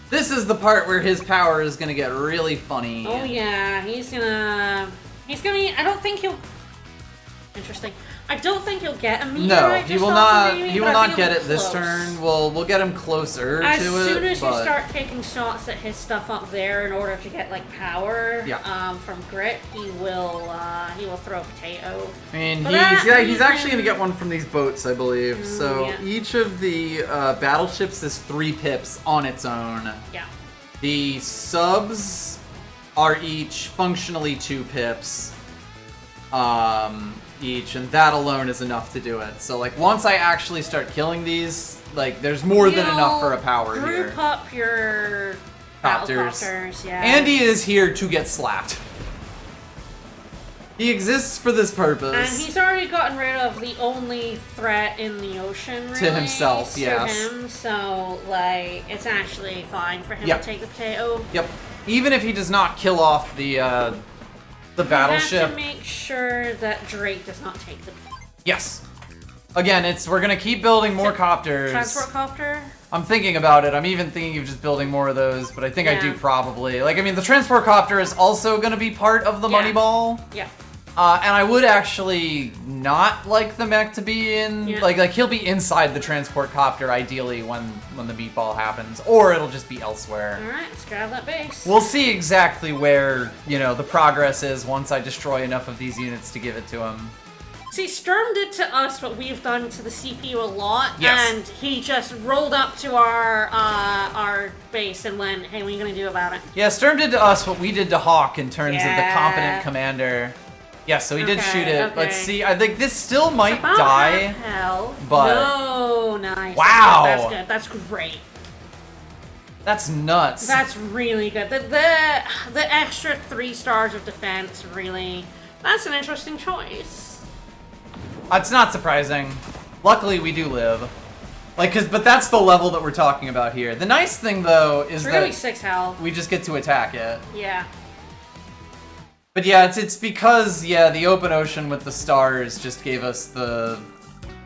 This is the part where his power is gonna get really funny. Oh yeah, he's gonna be, I don't think he'll, interesting. I don't think he'll get a meteorite. No, he just will off not. the He but will I not think get it'll it be this close. turn. We'll get him closer As to it. soon as you but- start taking shots at his stuff up there in order to get like power from grit, he will throw a potato. I mean, But that, he's actually gonna get one from these boats, I believe. So yeah. each of the battleships is 3 pips on its own. Yeah. The subs are each functionally 2 pips. Each, and that alone is enough to do it. So, like, once I actually start killing these, like, there's more than enough for a power here. Group up your battlecopters, yeah. Andy is here to get slapped. He exists for this purpose. And he's already gotten rid of the only threat in the ocean, really. To himself, yes. To him, so, like, it's actually fine for him Yep. to take the potato. Yep. Even if he does not kill off the battleship. We have to make sure that Drake does not take the Yes. Again, we're gonna keep building more copters. transport copter. I'm thinking about it. I'm even thinking of just building more of those, but I think I do Yeah. probably. Like, I mean, the transport copter is also gonna be part of the Yeah. money ball. Yeah. And I would actually not like the mech to be in, Yeah. like he'll be inside the transport copter ideally when the meatball happens, or it'll just be elsewhere. Alright, let's grab that base. We'll see exactly where, the progress is once I destroy enough of these units to give it to him. See, Sturm did to us what we've done to the CPU a lot, Yes. and he just rolled up to our base and went, hey, what are you gonna do about it? Yeah, Sturm did to us what we did to Hawke in terms of the Yeah. competent commander. Yeah, so he did Okay, shoot it. okay. Let's see, I think this still might About die. half health. but- No, nice. Wow. That's good. That's great. That's nuts. That's really good. The extra 3 stars of defense, really, that's an interesting choice. It's not surprising. Luckily, we do live. But that's the level that we're talking about here. The nice thing, though, is It's really that 6 health. we just get to attack it. Yeah. But yeah, it's because, the open ocean with the stars just gave us the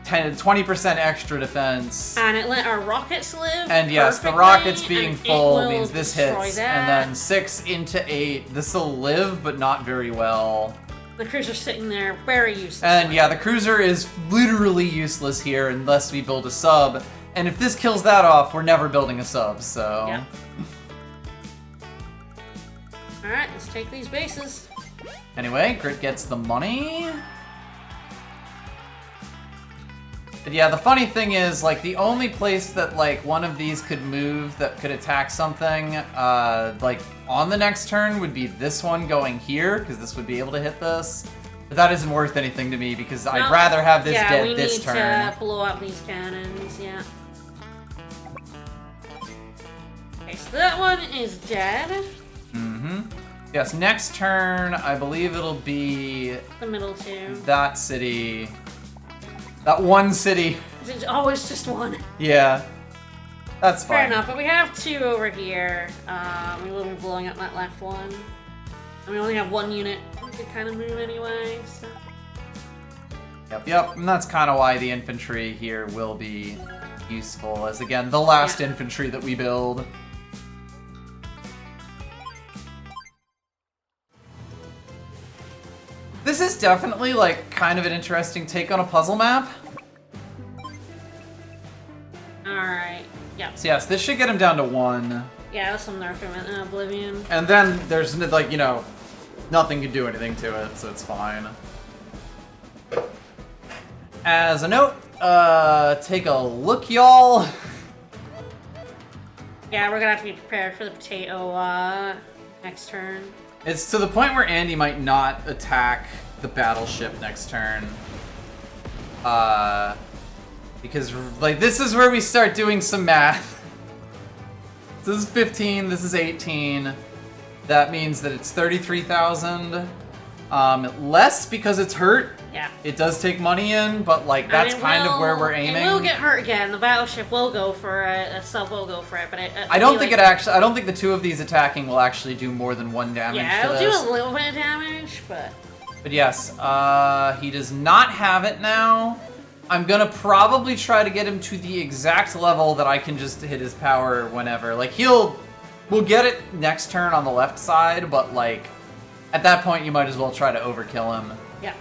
20% extra defense. And it let our rockets live. And yes, the perfectly, rockets being and it full will means this destroy hits. that. And then 6 into 8. This will live, but not very well. The cruiser's sitting there, very useless. And yeah, the cruiser is literally useless here unless we build a sub. And if this kills that off, we're never building a sub, so... Yep. Alright, let's take these bases. Anyway, Grit gets the money. But yeah, the funny thing is, the only place that, one of these could move that could attack something, on the next turn would be this one going here, because this would be able to hit this. But that isn't worth anything to me, because I'd rather have this dead this turn. Yeah, we need to blow up these cannons, yeah. Okay, so that one is dead. Mm-hmm. Yes, next turn, I believe it'll be The middle two. that city. That one city. It's always just one. Yeah. That's fine. Fair enough, but we have two over here. We will be blowing up that left one. And we only have one unit to kind of move anyway, so. Yep, and that's kind of why the infantry here will be useful, as again, the last infantry that we build. This is definitely, like, kind of an interesting take on a puzzle map. Alright, yeah. So yes, this should get him down to 1. Yeah, that's some nerf in Oblivion. And then there's, like, you know, nothing can do anything to it, so it's fine. As a note, take a look, y'all. Yeah, we're gonna have to be prepared for the potato, next turn. It's to the point where Andy might not attack the battleship next turn. Because, like, this is where we start doing some math. This is 15, this is 18. That means that it's 33,000. Less because it's hurt. Yeah. It does take money in, but, like, that's kind of where we're aiming. It will get hurt again. The battleship will go for it. A sub will go for it, but I don't think I don't think the two of these attacking will actually do more than 1 damage yeah, to it'll this. do a little bit of damage, but... But yes, he does not have it now. I'm gonna probably try to get him to the exact level that I can just hit his power whenever. Like, we'll get it next turn on the left side, but, like, at that point you might as well try to overkill him. Yeah.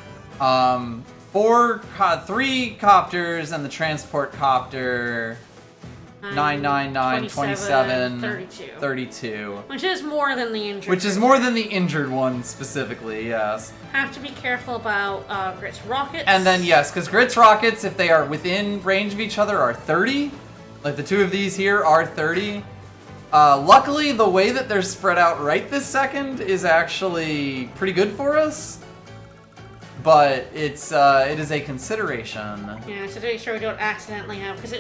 3 copters and the transport copter. 999, 27, 32. Which is more than the injured. Which is more than the injured one specifically, yes. Have to be careful about Grit's rockets. And then, yes, because Grit's rockets, if they are within range of each other, are 30. Like, the two of these here are 30. Luckily, the way that they're spread out right this second is actually pretty good for us. But it is a consideration. Yeah, so to make sure we don't accidentally have, because it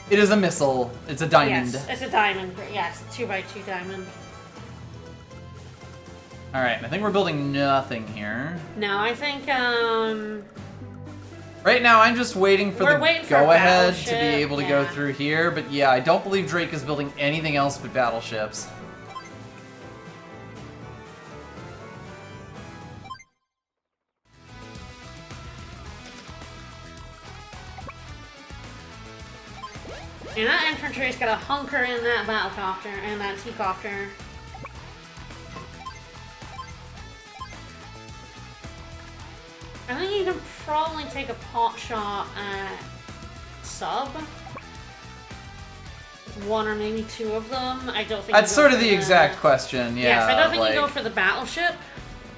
is a missile. It's a diamond. Yes, it's a diamond. Yes, 2x2 diamond. All right, I think we're building nothing here. No, I think right now, I'm just waiting for the go-ahead to be battleship, able to go through here. But yeah, I don't believe Drake is building anything else but battleships. And that infantry's got to hunker in that battlecopter and that T-copter. I think you can probably take a pot shot at sub. One or maybe 2 of them. I don't think that's sort of the exact question. Yeah. Yes, I don't think like, you go for the battleship.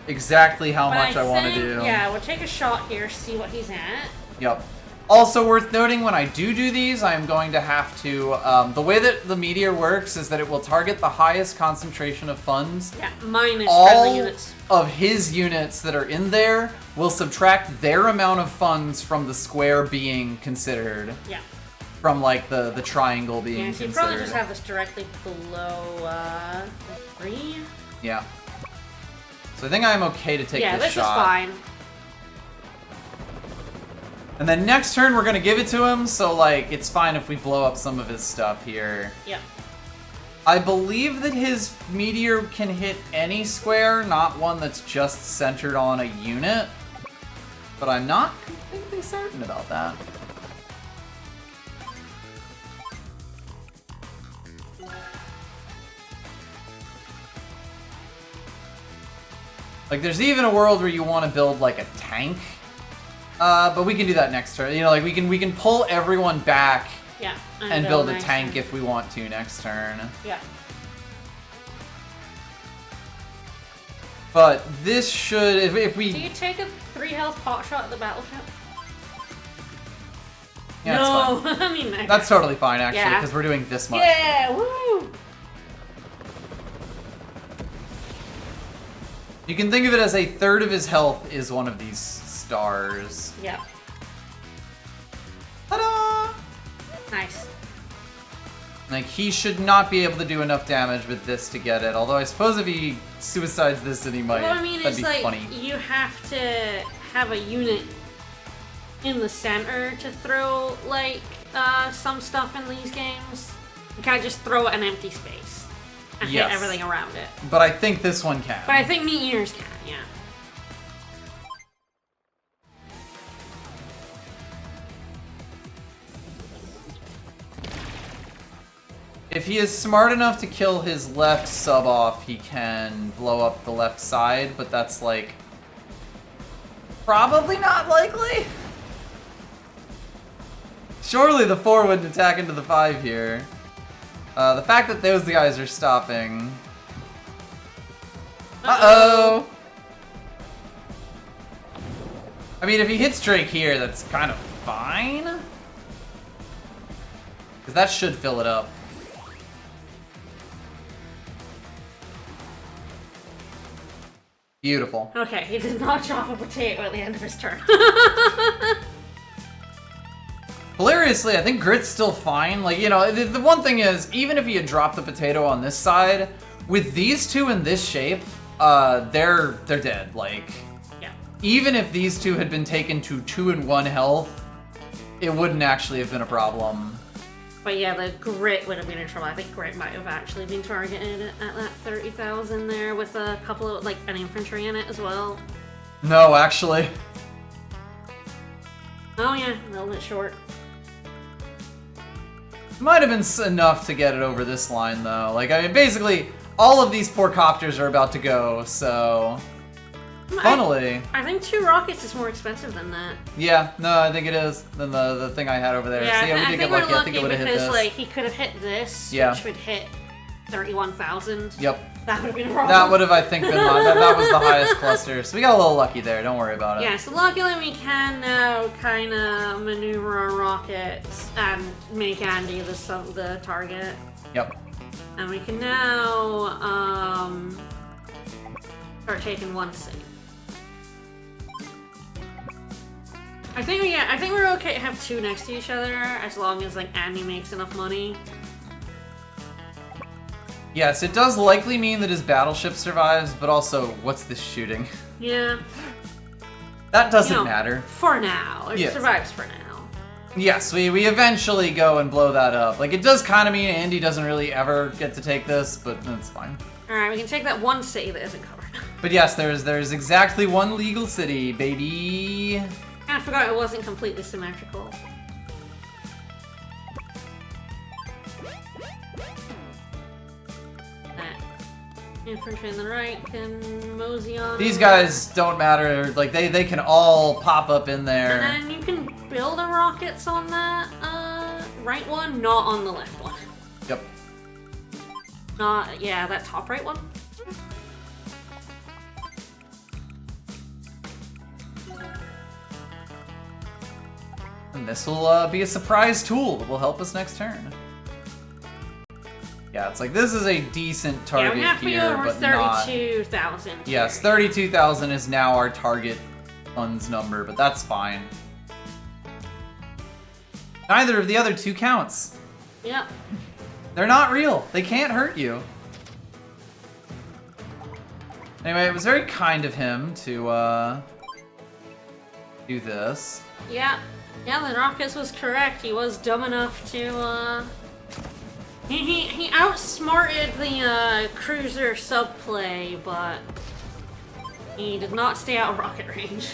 Exactly how But much I want to do. Yeah, we'll take a shot here, see what he's at. Yep. Also worth noting, when I do these, I'm going to have to... the way that the meteor works is that it will target the highest concentration of funds. Yeah, minus all friendly units. of his units that are in there will subtract their amount of funds from the square being considered. Yeah. From, like, the triangle being Yeah, so you considered. probably just have this directly below, 3? Yeah. So I think I'm okay to take Yeah, this shot. Yeah, this is fine. And then next turn, we're going to give it to him, so, like, it's fine if we blow up some of his stuff here. Yep. I believe that his meteor can hit any square, not one that's just centered on a unit. But I'm not completely certain about that. Like, there's even a world where you want to build, like, a tank. But we can do that next turn. You know, like, we can pull everyone back Yeah. and build a next tank turn. if we want to next turn. Yeah. But this should, if we... Do you take a 3 health pot shot at the battleship? Yeah, no, that's fine. I mean... Okay. That's totally fine, actually, Yeah. because we're doing this much. Yeah, woo! You can think of it as a third of his health is one of these stars. Yeah. Ta-da! Nice. Like, he should not be able to do enough damage with this to get it. Although I suppose if he suicides this, then he might. Well, I mean, That'd it's be like funny. you have to have a unit in the center to throw, like, some stuff in these games. You can't just throw an empty space and hit everything around it. But I think this one can. But I think Meat Eaters can, yeah. If he is smart enough to kill his left sub off, he can blow up the left side, but that's like probably not likely. Surely the 4 wouldn't attack into the 5 here. The fact that those guys are stopping. Uh-oh! I mean, if he hits Drake here, that's kind of fine. Because that should fill it up. Beautiful. Okay, he did not drop a potato at the end of his turn. Hilariously, I think Grit's still fine. Like, you know, the one thing is, even if he had dropped the potato on this side, with these two in this shape, they're dead. Like, Yeah. even if these two had been taken to 2 and 1 health, it wouldn't actually have been a problem. But yeah, the Grit would have been in trouble. I think Grit might have actually been targeted at that 30,000 there with a couple of, like, an infantry in it as well. No, actually. Oh yeah, a little bit short. Might have been enough to get it over this line, though. Like, I mean, basically, all of these poor copters are about to go, so... Funnily. I think 2 rockets is more expensive than that. Yeah, no, I think it is than the thing I had over there. Yeah, So, yeah, we I did think get we're lucky. I think it would have hit because, this. like, he could have hit this, Yeah. which would hit 31,000. Yep. That would have been a problem. That would have, I think, been that was the highest cluster. So we got a little lucky there. Don't worry about it. Yeah, so luckily we can now kind of maneuver our rockets and make Andy the target. Yep. And we can now start taking one city. I think we're okay to have 2 next to each other as long as like Andy makes enough money. Yes, it does likely mean that his battleship survives, but also, what's this shooting? Yeah. That doesn't You know, matter. For now. It Yes. survives for now. Yes, we eventually go and blow that up. Like, it does kind of mean Andy doesn't really ever get to take this, but that's fine. Alright, we can take that one city that isn't covered. But yes, there's exactly 1 legal city, baby. I forgot it wasn't completely symmetrical. That infantry on the right can mosey on. These guys don't matter. Like, they can all pop up in there. And then you can build the rockets on that right one, not on the left one. Yep. Not, yeah, that top right one. And this will be a surprise tool that will help us next turn. Yeah, it's like this is a decent target yeah, we have to here, be over but not. 32,000. Yes, 32,000 is now our target funds number, but that's fine. Neither of the other 2 counts. Yep. They're not real. They can't hurt you. Anyway, it was very kind of him to do this. Yeah. Yeah, the rockets was correct. He was dumb enough to He outsmarted the cruiser subplay, but he did not stay out of rocket range.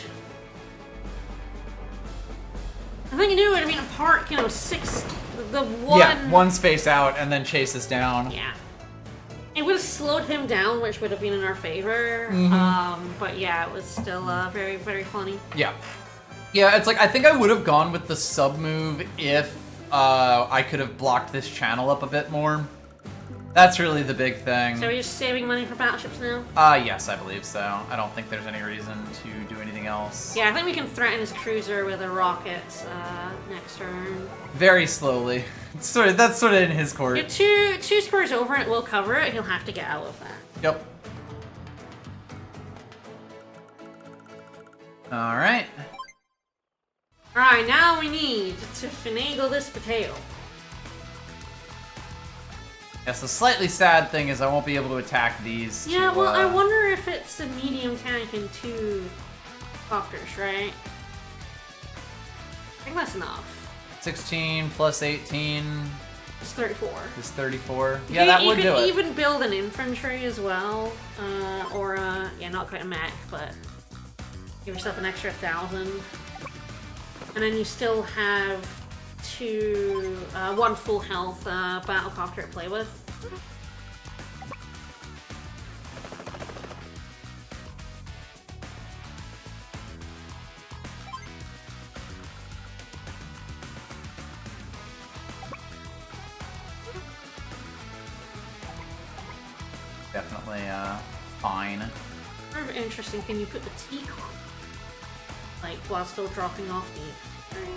I think he knew it would have been a part, you know, 6, the one. Yeah, one space out and then chase us down. Yeah. It would have slowed him down, which would have been in our favor. But yeah, it was still very, very funny. Yeah. Yeah, it's like, I think I would have gone with the sub move if I could have blocked this channel up a bit more. That's really the big thing. So we're just saving money for battleships now? Yes, I believe so. I don't think there's any reason to do anything else. Yeah, I think we can threaten his cruiser with the rockets next turn. Very slowly. That's sort of in his court. Get two squares over and it will cover it. He'll have to get out of that. Yep. Alright. Alright, now we need to finagle this potato. Yes, the slightly sad thing is I won't be able to attack these. Yeah, to, well, I wonder if it's a medium tank and 2 copters, right? I think that's enough. 16 plus 18 It's 34. is 34. Yeah, that would do You it. could even build an infantry as well, or yeah, not quite a mech, but give yourself an extra 1,000, and then you still have 1 full health battlecopter to play with. Definitely fine. Sort of interesting. Can you put the T on, like while still dropping off the thing?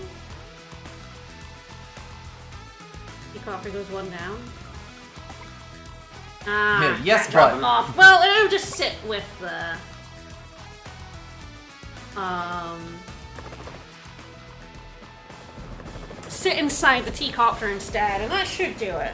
Copter goes 1 down. Ah, Yeah, yes, can't drop but- him off. Well, it'll just sit with the sit inside the T-copter instead, and that should do it.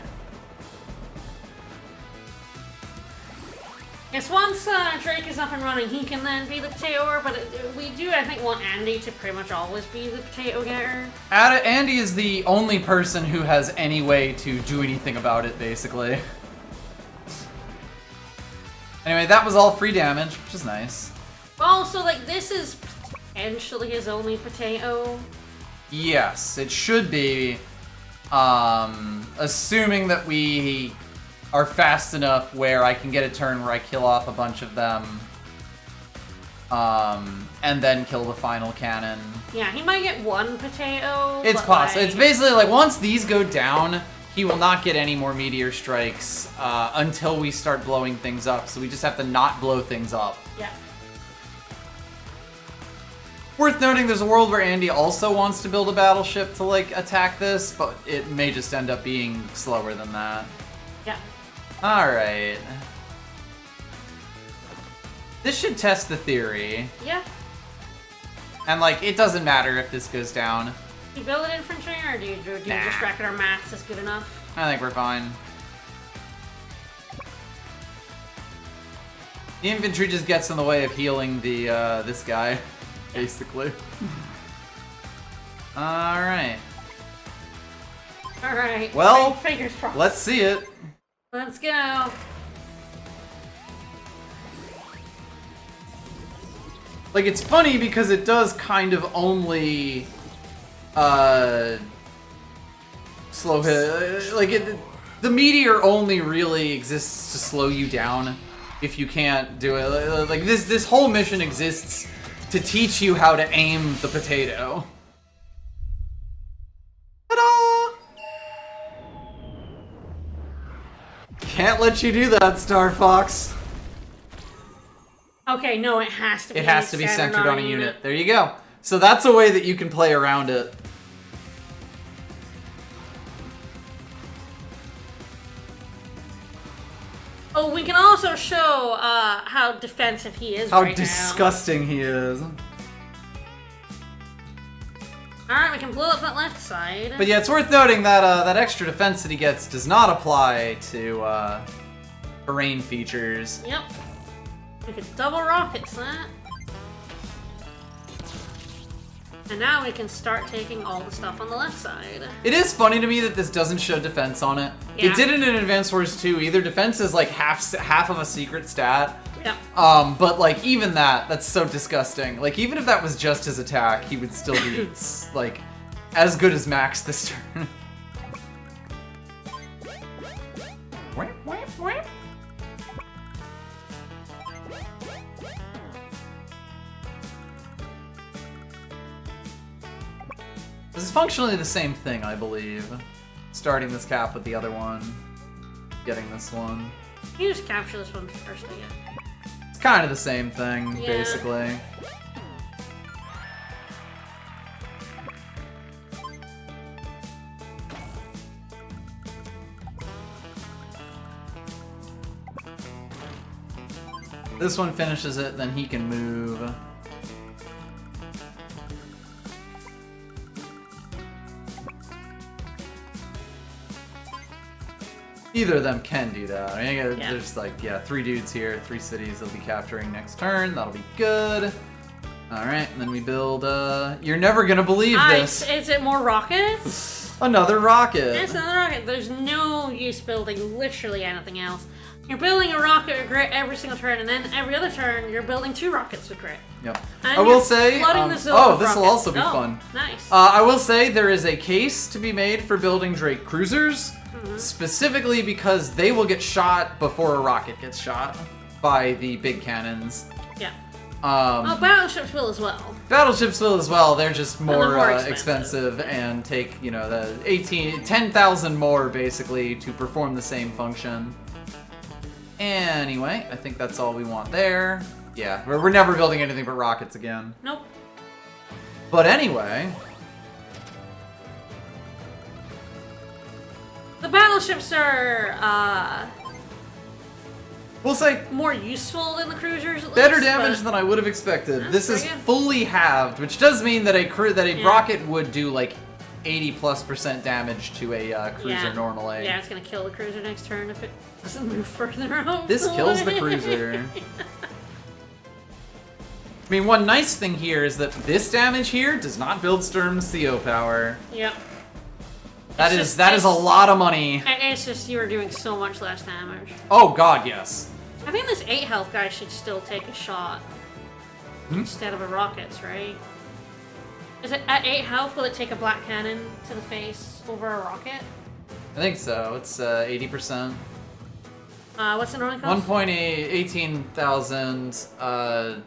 Yes, once Drake is up and running, he can then be the potatoer, but we do, I think, want Andy to pretty much always be the potato getter. Andy is the only person who has any way to do anything about it, basically. Anyway, that was all free damage, which is nice. Oh, so, like, this is potentially his only potato? Yes, it should be. Assuming that we are fast enough where I can get a turn where I kill off a bunch of them. And then kill the final cannon. Yeah, he might get 1 potato. It's but, possible. like, It's basically like once these go down, he will not get any more meteor strikes until we start blowing things up. So we just have to not blow things up. Yeah. Worth noting, there's a world where Andy also wants to build a battleship to like attack this, but it may just end up being slower than that. Yeah. Alright. This should test the theory. Yeah. And like, it doesn't matter if this goes down. Do you build an infantry, or do you Nah. just reckon our maths is good enough? I think we're fine. The infantry just gets in the way of healing the this guy, basically. Alright. Alright. Well, fingers crossed. Let's see it. Let's go. Like, it's funny because it does kind of only slow hit. Like, the meteor only really exists to slow you down if you can't do it. Like, this whole mission exists to teach you how to aim the potato. Ta-da! Can't let you do that, Star Fox. Okay, no, it has to be. It has to be centered on a unit. There you go. So that's a way that you can play around it. Oh, we can also show how defensive he is How right disgusting he is. now. Alright, we can blow up that left side. But yeah, it's worth noting that that extra defense that he gets does not apply to terrain features. Yep. We could double rockets that. And now we can start taking all the stuff on the left side. It is funny to me that this doesn't show defense on it. Yeah. It didn't in Advance Wars 2 either. Defense is like half of a secret stat. Yep. But like even that's so disgusting. Like even if that was just his attack, he would still be like as good as Max this turn. This is functionally the same thing, I believe. Starting this cap with the other one, getting this one. You just capture this one first again. It's kind of the same thing, Yeah. basically. This one finishes it, then he can move. Either of them can do that. I mean, Yeah. there's like, 3 dudes here, 3 cities they'll be capturing next turn. That'll be good. Alright, and then we build, you're never gonna believe this. Is it more rockets? Another rocket. It's another rocket. There's no use building literally anything else. You're building a rocket with grit every single turn, and then every other turn you're building 2 rockets with grit. Yep. And I will you're say, flooding the zone oh, with this will rockets. also be Oh, fun. Nice. I will say there is a case to be made for building Drake cruisers, Mm-hmm. specifically because they will get shot before a rocket gets shot by the big cannons. Yeah. Battleships will as well. Battleships will as well. They're just more, more expensive and take, the 10,000 more basically to perform the same function. Anyway, I think that's all we want there. Yeah, we're never building anything but rockets again. Nope. But anyway, The battleships are we'll say more useful than the cruisers. At better least, damage but- than I would have expected. That's This is pretty good. fully halved, which does mean that a Yeah. rocket would do like 80+% damage to a cruiser normally. Yeah, it's gonna kill the cruiser next turn if it doesn't move further out. This kills the cruiser. I mean, one nice thing here is that this damage here does not build Sturm's CO power. Yep. That It's is just- a lot of money. It's just you are doing so much less damage. Oh god, yes. I think this 8 health guy should still take a shot instead of a rockets, right? Is it at 8 health? Will it take a black cannon to the face over a rocket? I think so. It's 80%. What's the normally cost? 1.8, 18,000,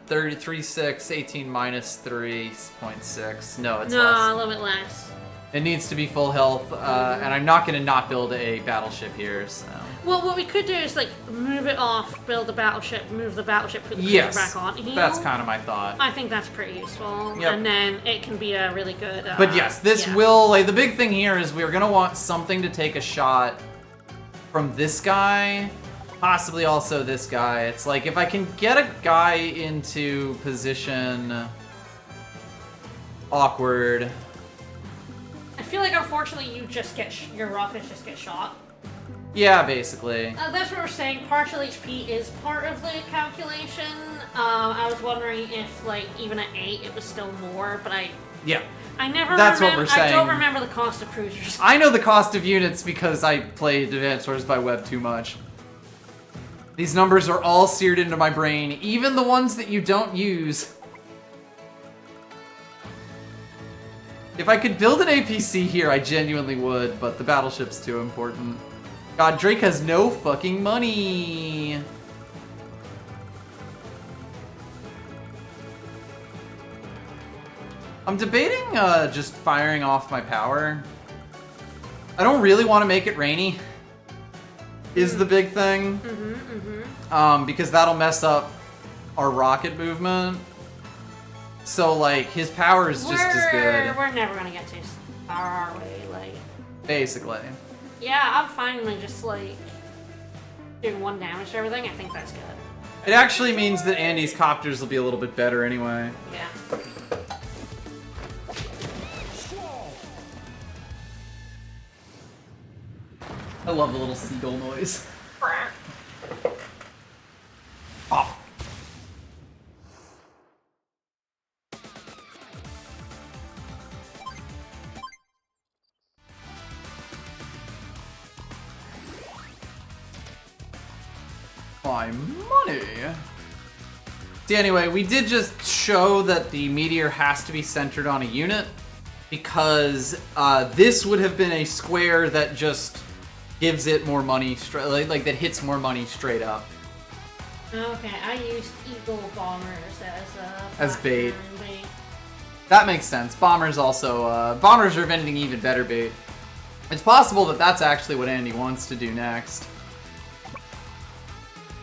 33.6, 18 minus 3.6. No, it's No, a less. little bit less. It needs to be full health, and I'm not going to not build a battleship here, so. Well, what we could do is like move it off, build the battleship, move the battleship, put the cruiser Yes, back on. that's kind of my thought. I think that's pretty useful, Yep. and then it can be a really good. But yes, this yeah. will, like, the big thing here is we're going to want something to take a shot from this guy, possibly also this guy. It's like, if I can get a guy into position awkward. I feel like unfortunately you just get your rockets just get shot. Yeah, basically. That's what we're saying. Partial HP is part of the calculation. I was wondering if like even at 8 it was still more, but Yeah. I never. That's what we're I don't saying. remember the cost of cruisers. I know the cost of units because I played Advanced Wars by Web too much. These numbers are all seared into my brain, even the ones that you don't use. If I could build an APC here, I genuinely would, but the battleship's too important. God, Drake has no fucking money. I'm debating just firing off my power. I don't really want to make it rainy, is the big thing. Because that'll mess up our rocket movement. So, like, his power is just as good. We're never gonna get too far, are we? Like, Basically. yeah, I'm fine with just like doing 1 damage to everything. I think that's good. It actually means that Andy's copters will be a little bit better anyway. Yeah. I love the little seagull noise. Oh. My money. See, anyway, we did just show that the meteor has to be centered on a unit because this would have been a square that just gives it more money, like that hits more money straight up. Okay, I used Eagle bombers As black bait. iron bait. That makes sense. Bombers also, bombers are vending even better bait. It's possible that that's actually what Andy wants to do next.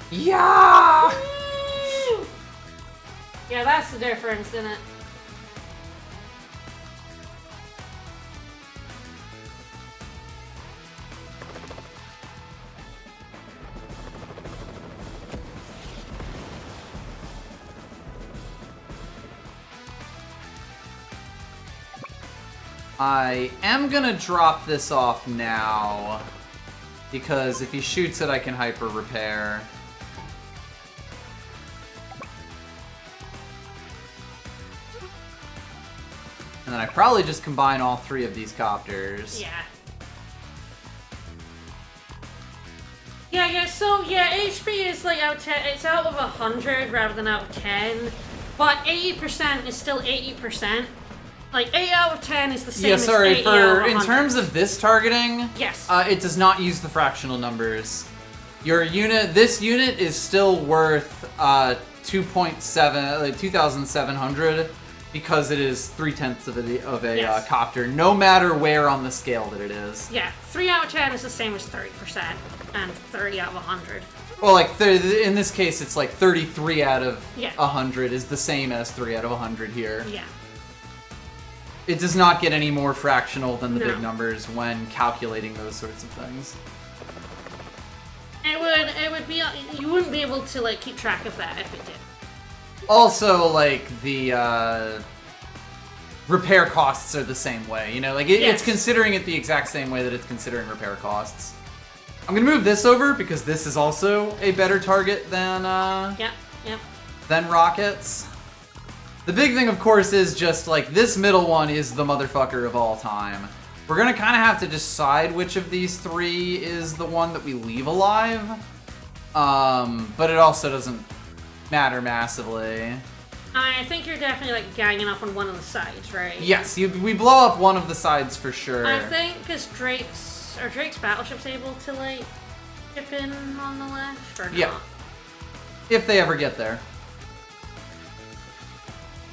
Yeah! Woo! Yeah, that's the difference, isn't it? I am gonna drop this off now. Because if he shoots it, I can hyper repair. And then I probably just combine all 3 of these copters. Yeah. So HP is like out of 10, it's out of 100 rather than out of 10, but 80% is still 80%. Like 8 out of 10 is the same as 8 out of 100. In terms of this targeting, yes. It does not use the fractional numbers. This unit is still worth 2,700 because it is 3/10 of a Yes. copter, no matter where on the scale that it is. Yeah, 3 out of 10 is the same as 30%, and 30 out of 100. Well, like in this case, it's like 33 out of Yeah. 100 is the same as 3 out of 100 here. Yeah. It does not get any more fractional than the No. big numbers when calculating those sorts of things. It would be, you wouldn't be able to like keep track of that if it did. Also, like, the repair costs are the same way, you know? Like, Yes. it's considering it the exact same way that it's considering repair costs. I'm gonna move this over because this is also a better target than than rockets. The big thing, of course, is just, like, this middle one is the motherfucker of all time. We're gonna kind of have to decide which of these 3 is the one that we leave alive. But it also doesn't matter massively. I think you're definitely like ganging up on one of the sides, right? Yes, we blow up one of the sides for sure. I think because Drake's battleships able to like chip in on the left or not? Yeah. If they ever get there.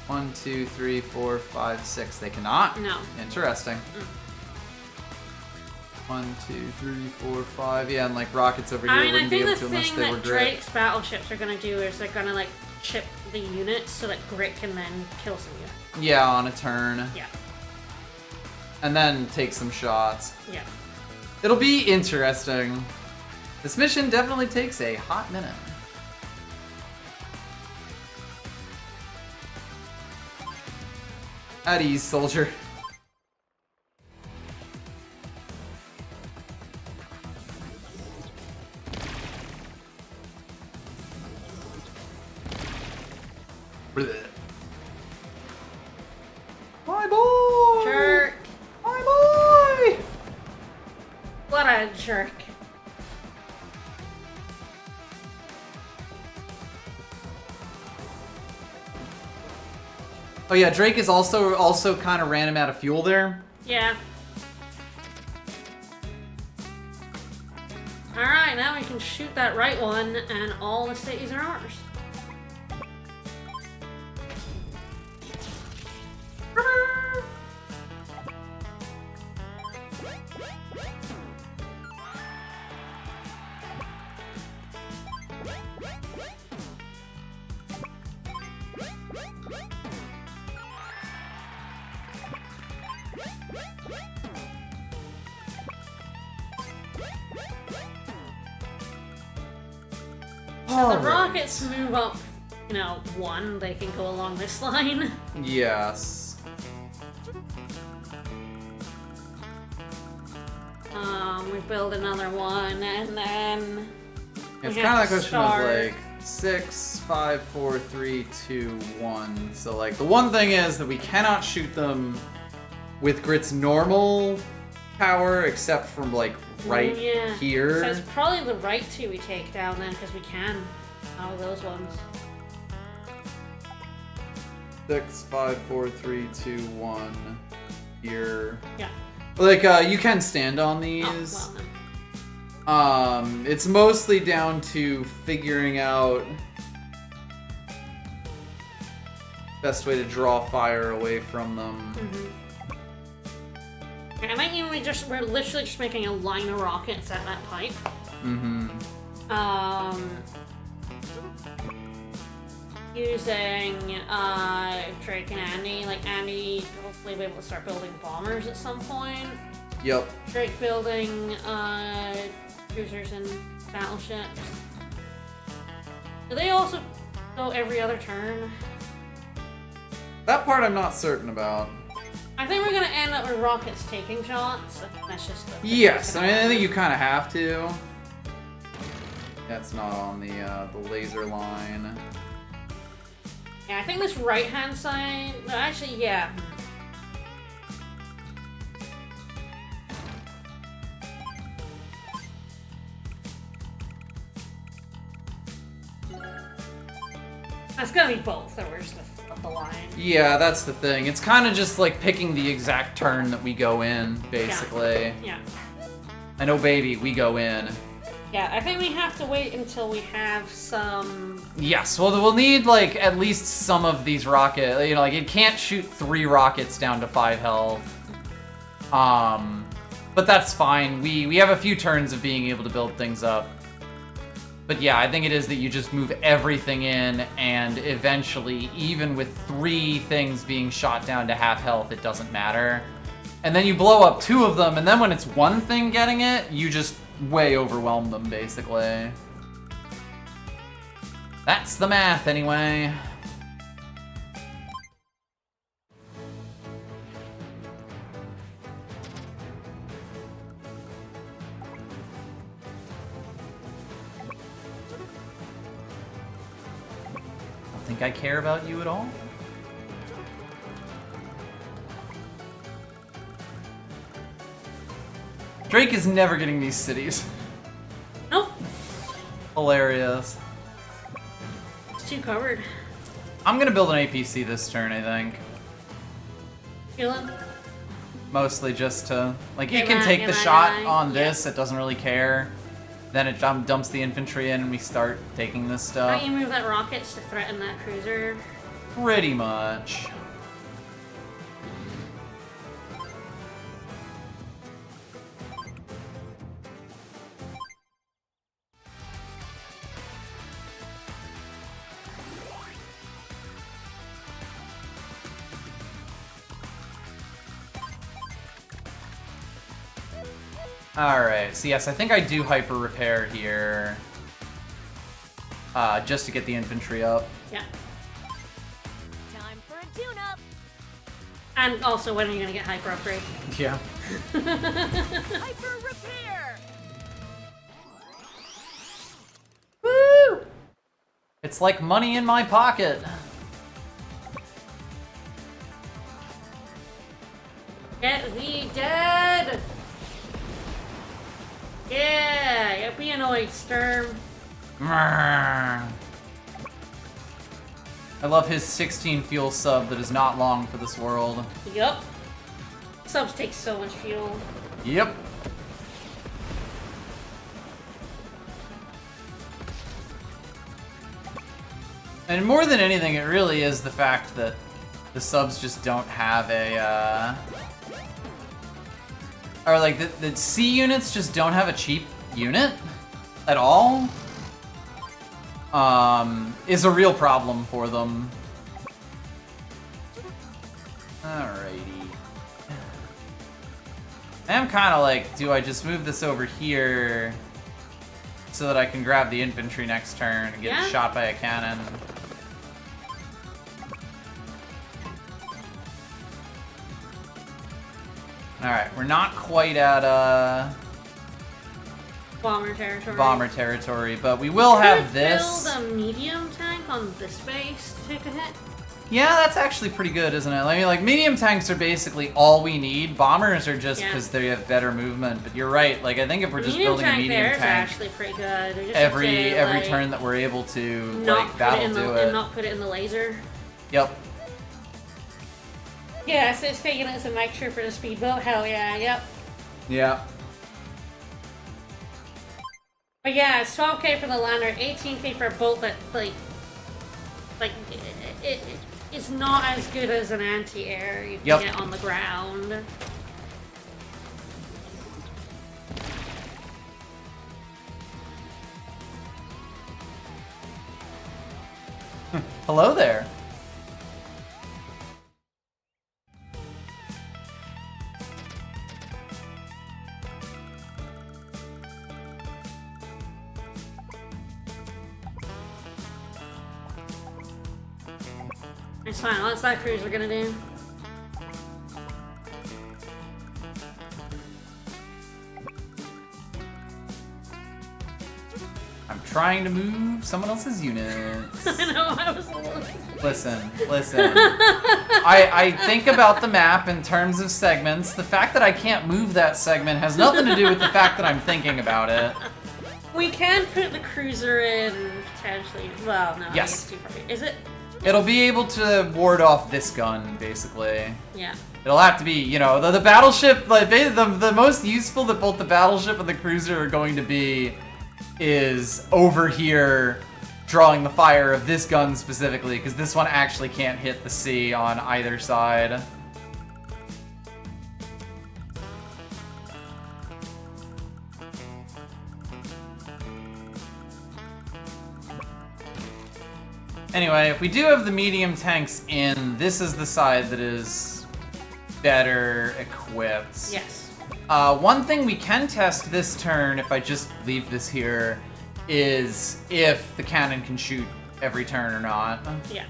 1, 2, 3, 4, 5, 6. They cannot? No. Interesting. 1, 2, 3, 4, 5. Yeah, and like rockets over here I wouldn't be think able the to unless thing they were that Grit. Drake's battleships are gonna do is they're gonna like chip the units so that Grit can then kill some units. Yeah, on a turn. Yeah. And then take some shots. Yeah. It'll be interesting. This mission definitely takes a hot minute. At ease, soldier. Blech. My boy! Jerk. My boy! What a jerk. Oh yeah, Drake is also kind of ran him out of fuel there. Yeah. Alright, now we can shoot that right one and all the cities are ours. So the rockets move up, you know, 1, they can go along this line. Yes. We build another one, and then It's we kind have of to that question of start- like 6, 5, 4, 3, 2, 1. So like the one thing is that we cannot shoot them with Grit's normal power except from like right Yeah. here. So it's probably the right 2 we take down then, because we can out of those ones. 6, 5, 4, 3, 2, 1. Here. Yeah. Like you can stand on these. Oh, well then. It's mostly down to figuring out best way to draw fire away from them. I think even we're literally just making a line of rockets at that pipe. Using Drake and Andy. Like Andy hopefully be able to start building bombers at some point. Yep. Drake building cruisers and battleships. Do they also go every other turn? That part I'm not certain about. I think we're gonna end up with rockets taking shots. I think that's just the Yes, I mean, I think you kind of have to. That's not on the laser line. Yeah, I think this right-hand side. No, actually, yeah. It's gonna be both, or we're just gonna flip the line. Yeah, that's the thing. It's kind of just like picking the exact turn that we go in, basically. Yeah. I know, baby, we go in. Yeah, I think we have to wait until we have some. Yes, well, we'll need like at least some of these rockets. You know, like it can't shoot 3 rockets down to 5 health. But that's fine. We have a few turns of being able to build things up. But yeah, I think it is that you just move everything in, and eventually, even with 3 things being shot down to half health, it doesn't matter. And then you blow up 2 of them, and then when it's 1 thing getting it, you just way overwhelm them, basically. That's the math, anyway. Don't think I care about you at all. Drake is never getting these cities. Nope. Hilarious. It's too covered. I'm gonna build an APC this turn, I think. Feel it? Mostly just to, like, Get you can my- take get the my shot eye. on Yeah. this, it doesn't really care. Then it dumps the infantry in and we start taking this stuff. Don't you move that rockets to threaten that cruiser? Pretty much. Alright, so yes, I think I do hyper repair here. Just to get the infantry up. Yeah. Time for a tune-up. And also, when are you gonna get hyper upgrade? Yeah. Hyper repair. Woo! It's like money in my pocket. Get thee dead! Yeah, you'll be annoyed, Sturm. I love his 16 fuel sub that is not long for this world. Yup. Subs take so much fuel. Yep. And more than anything, it really is the fact that the subs just don't have a, or like the C units just don't have a cheap unit at all. Is a real problem for them. Alrighty. I'm kind of like, do I just move this over here so that I can grab the infantry next turn and get Yeah. shot by a cannon? Alright, we're not quite at Bomber territory. bomber territory, but we will have Could this. build a medium tank on this base to take a hit. Yeah, that's actually pretty good, isn't it? I mean, like, medium tanks are basically all we need. Bombers are just Yeah. because they have better movement. But you're right. Like, I think if we're just Medium building a tank medium there is tank actually pretty good. We just every have to, like, turn that we're able to, not like, put that'll in the, do and it. not put it in the laser. Yep. Yeah, so it's taking it as a night trooper to speedboat. Hell yeah, yep. Yeah. But yeah, it's 12k for the lander, 18k for a bolt that it's not as good as an anti-air you can Yep. get on the ground. Hello there. It's fine, what's that cruiser gonna do? I'm trying to move someone else's units. I know, I was a little... Listen. I think about the map in terms of segments. The fact that I can't move that segment has nothing to do with the fact that I'm thinking about it. We can put the cruiser in, potentially. Well, no, Yes. I guess too far. Is it? It'll be able to ward off this gun, basically. Yeah. It'll have to be, you know, the battleship, like, the most useful that both the battleship and the cruiser are going to be is over here drawing the fire of this gun specifically, because this one actually can't hit the sea on either side. Anyway, if we do have the medium tanks in, this is the side that is better equipped. Yes. One thing we can test this turn, if I just leave this here, is if the cannon can shoot every turn or not. Yeah.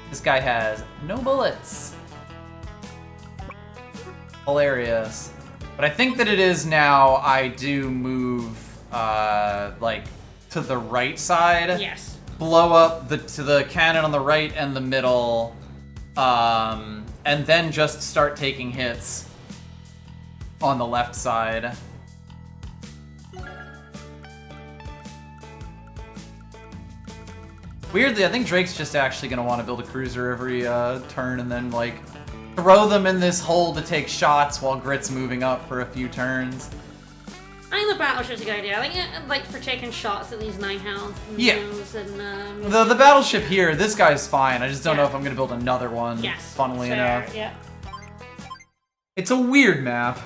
This guy has no bullets. Hilarious. But I think that it is now I do move, like, to the right side. Yes. Blow up to the cannon on the right and the middle, and then just start taking hits on the left side. Weirdly, I think Drake's just actually going to want to build a cruiser every turn and then, like, throw them in this hole to take shots while Grit's moving up for a few turns. I think the battleship's a good idea. I think it, like, for taking shots at these 9 health. Yeah. And, The battleship here, this guy's fine. I just don't know Yeah. if I'm going to build another one, yes. funnily fair, enough. Yeah. It's a weird map.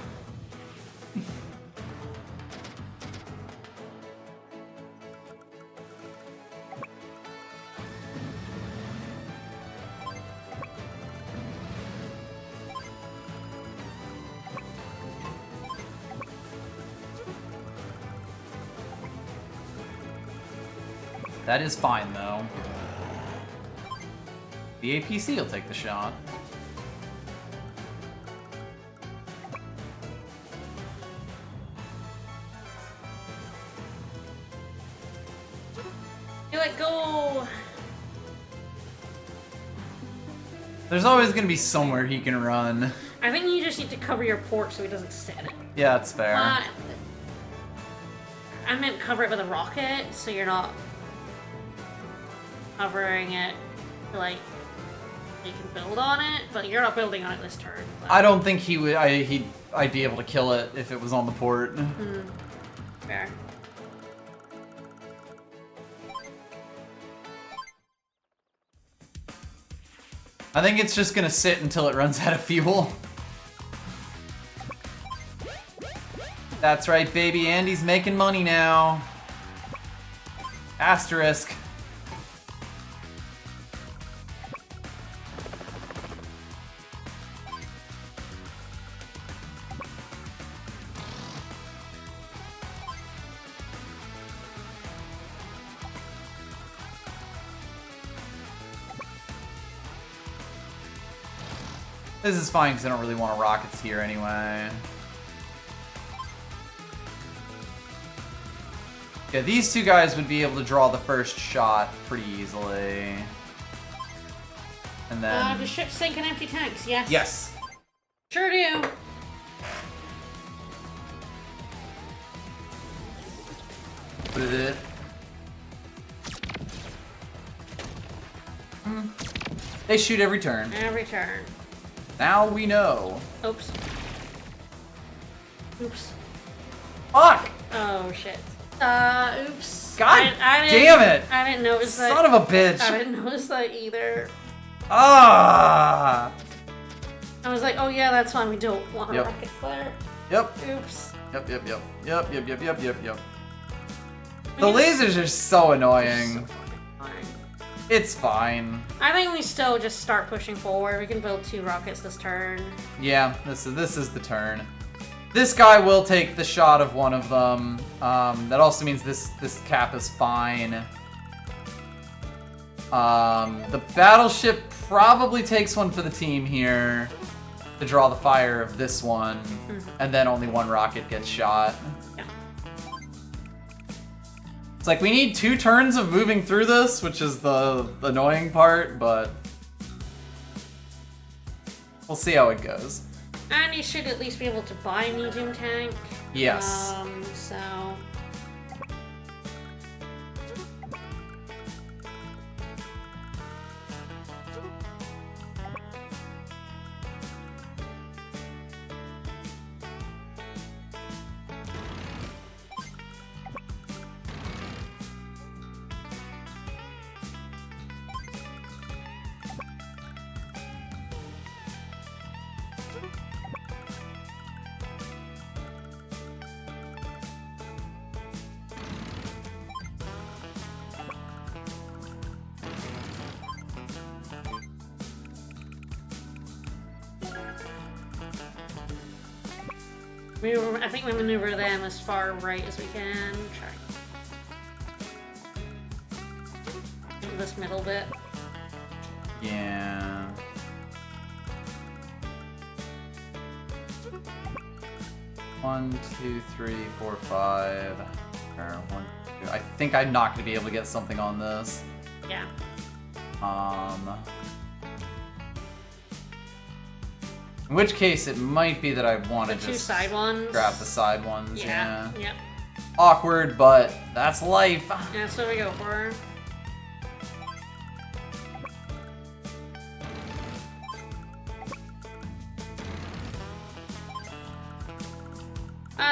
That is fine, though. The APC will take the shot. You let go. There's always going to be somewhere he can run. I think you just need to cover your port so he doesn't sit in it. Yeah, that's fair. I meant cover it with a rocket, so you're not covering it, like, you can build on it, but you're not building on it this turn. But... I don't think he would. I'd be able to kill it if it was on the port. Fair. I think it's just gonna sit until it runs out of fuel. That's right, baby. Andy's making money now. Asterisk. This is fine because I don't really want rockets here anyway. Yeah, these two guys would be able to draw the first shot pretty easily. And then... the ship sink and empty tanks, yes. Yes. Sure do. They shoot every turn. Every turn. Now we know. Oops. Oops. Fuck! Oh, shit. Oops. God I damn it! I didn't notice that. Son of a bitch! I didn't notice that either. Ah! I was like, oh yeah, that's fine. We don't want Yep. rockets there. Yep. Oops. Yep. The lasers are so annoying. It's fine. I think we still just start pushing forward. We can build 2 rockets this turn. Yeah, this is the turn. This guy will take the shot of one of them. That also means this cap is fine. The battleship probably takes one for the team here to draw the fire of this one, and then only 1 rocket gets shot. Yeah. like we need 2 turns of moving through this, which is the annoying part, but we'll see how it goes. And you should at least be able to buy a medium tank. Yes. So... I think we maneuver them as far right as we can. Try. This middle bit. Yeah. One, two, three, four, five. Or 1, 2. I think I'm not going to be able to get something on this. Yeah. In which case, it might be that I want to The 2 just side ones. grab the side ones. Yeah. Yeah. Yep. Awkward, but that's life. Yeah, that's what we go for.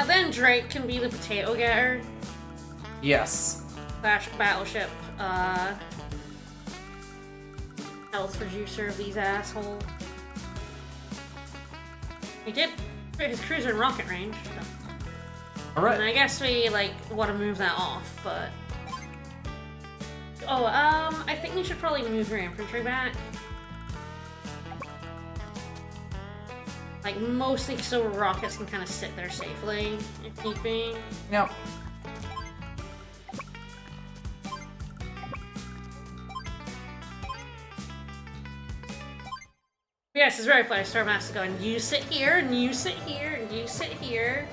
Then Drake can be the potato getter. Yes. Slash battleship, health reducer of these assholes. He did put his cruiser in rocket range. So. Alright. And I guess we, like, want to move that off, but... Oh, I think we should probably move your infantry back. Like, mostly so rockets can kind of sit there safely, if need be. Yep. Yes, it's very funny. Storm has to go and you sit here, and you sit here, and you sit here.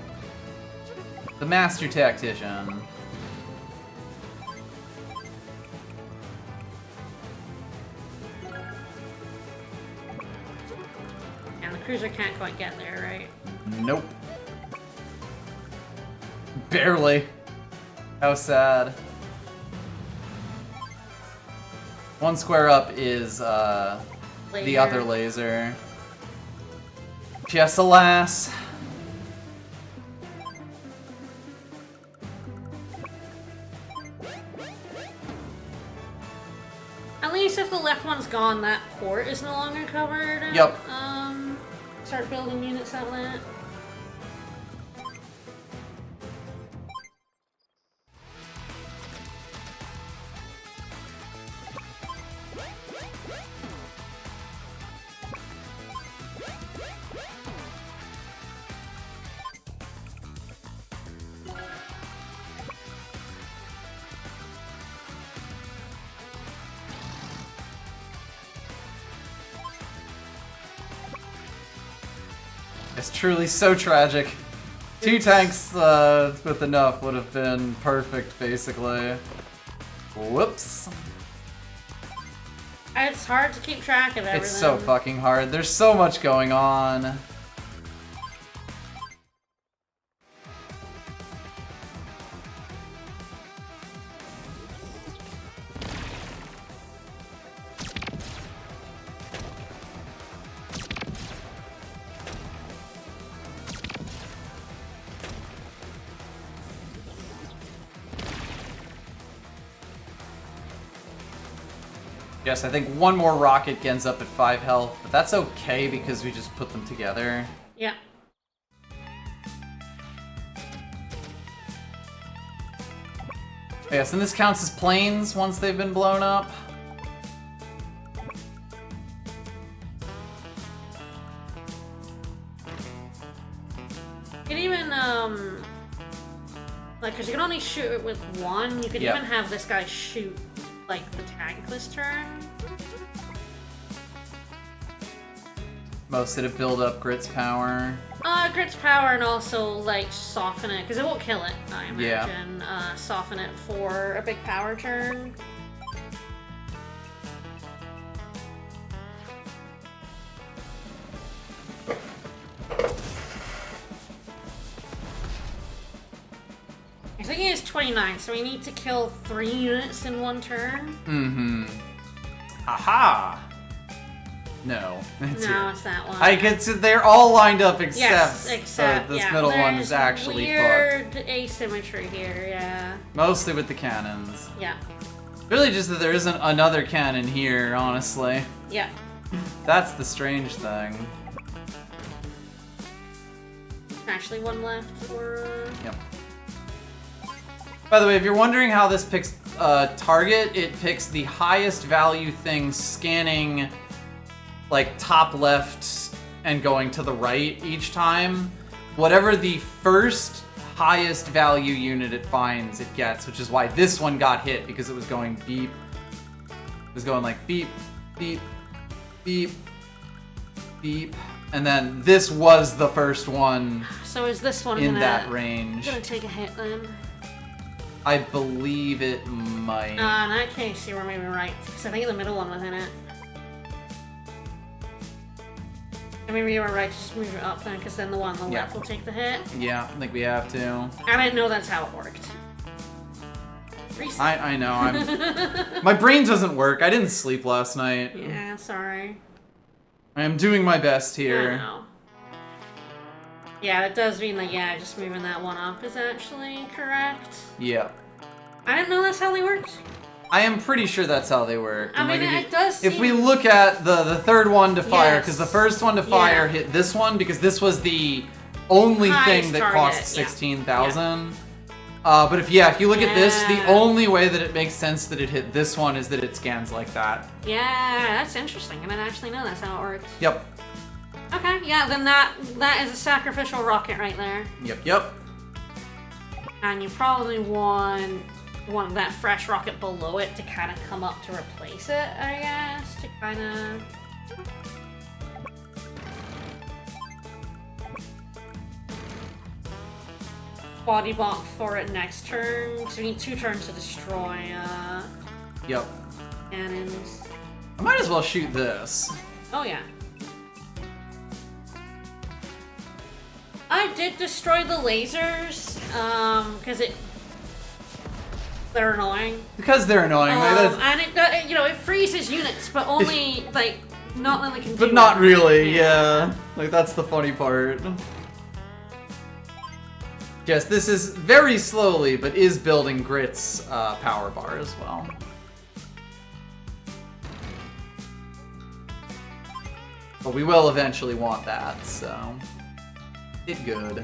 The master tactician. And the cruiser can't quite get there, right? Nope. Barely. How sad. 1 square up is, the Laser. other laser. Yes, alas. At least if the left one's gone, that port is no longer covered. Yep. Start building units out of that. It's truly so tragic. 2 tanks with enough would have been perfect, basically. Whoops. It's hard to keep track of everything. It's so fucking hard. There's so much going on. Yes, I think 1 more rocket ends up at 5 health, but that's okay because we just put them together. Yeah. Yes, and this counts as planes once they've been blown up. You could even, like, because you can only shoot it with 1, you could Yep. even have this guy shoot, like, the tank this turn. Mostly to build up Grit's power. Grit's power and also, like, soften it, because it won't kill it, I Yeah. imagine. Soften it for a big power turn. I think he is 29, so we need to kill 3 units in 1 turn. Mm-hmm. Aha! No. It's No, here. it's that one. I could see they're all lined up except, Yes, except this yeah, middle one there's is actually weird fucked. asymmetry here, yeah. Mostly with the cannons. Yeah. Really just that there isn't another cannon here, honestly. Yeah. That's the strange thing. Actually, one left for... Yep. By the way, if you're wondering how this picks target, it picks the highest value thing scanning like top left and going to the right each time. Whatever the first highest value unit it finds, it gets, which is why this one got hit, because it was going beep. It was going like beep, beep, beep, beep. And then this was the first one So is this one in gonna, that range. gonna take a hit then? I believe it might. In that case, you were maybe right, because I think the middle one was in it. I mean, you were right to just move it up then, because then the one on the Yeah. left will take the hit. Yeah, I think we have to. I didn't know that's how it worked. Reset. I know, I'm... My brain doesn't work. I didn't sleep last night. Yeah, sorry. I am doing my best I here. know. Yeah, it does mean that, yeah, just moving that one up is actually correct. Yeah. I didn't know that's how they worked. I am pretty sure that's how they work. I mean, it does If we seem- look at the third one to fire, because the Yes. first one to fire Yeah. hit this one, because this was the only Highest thing that target, cost yeah. 16,000. But if you look at this, the Yeah. only way that it makes sense that it hit this one is that it scans like that. Yeah, that's interesting. I didn't actually know that's how it worked. Yep. Okay, yeah, then that is a sacrificial rocket right there. Yep. And you probably want that fresh rocket below it to kind of come up to replace it, I guess. To kind of... body block for it next turn. So we need 2 turns to destroy Yep. cannons. I might as well shoot this. Oh yeah. I did destroy the lasers, because they're annoying. Because they're annoying. Like, that's- And it freezes units, but only, like, not when they can do but not it. really, yeah. Like, that's the funny part. Yes, this is very slowly, but is building Grit's power bar as well. But we will eventually want that, so... It good.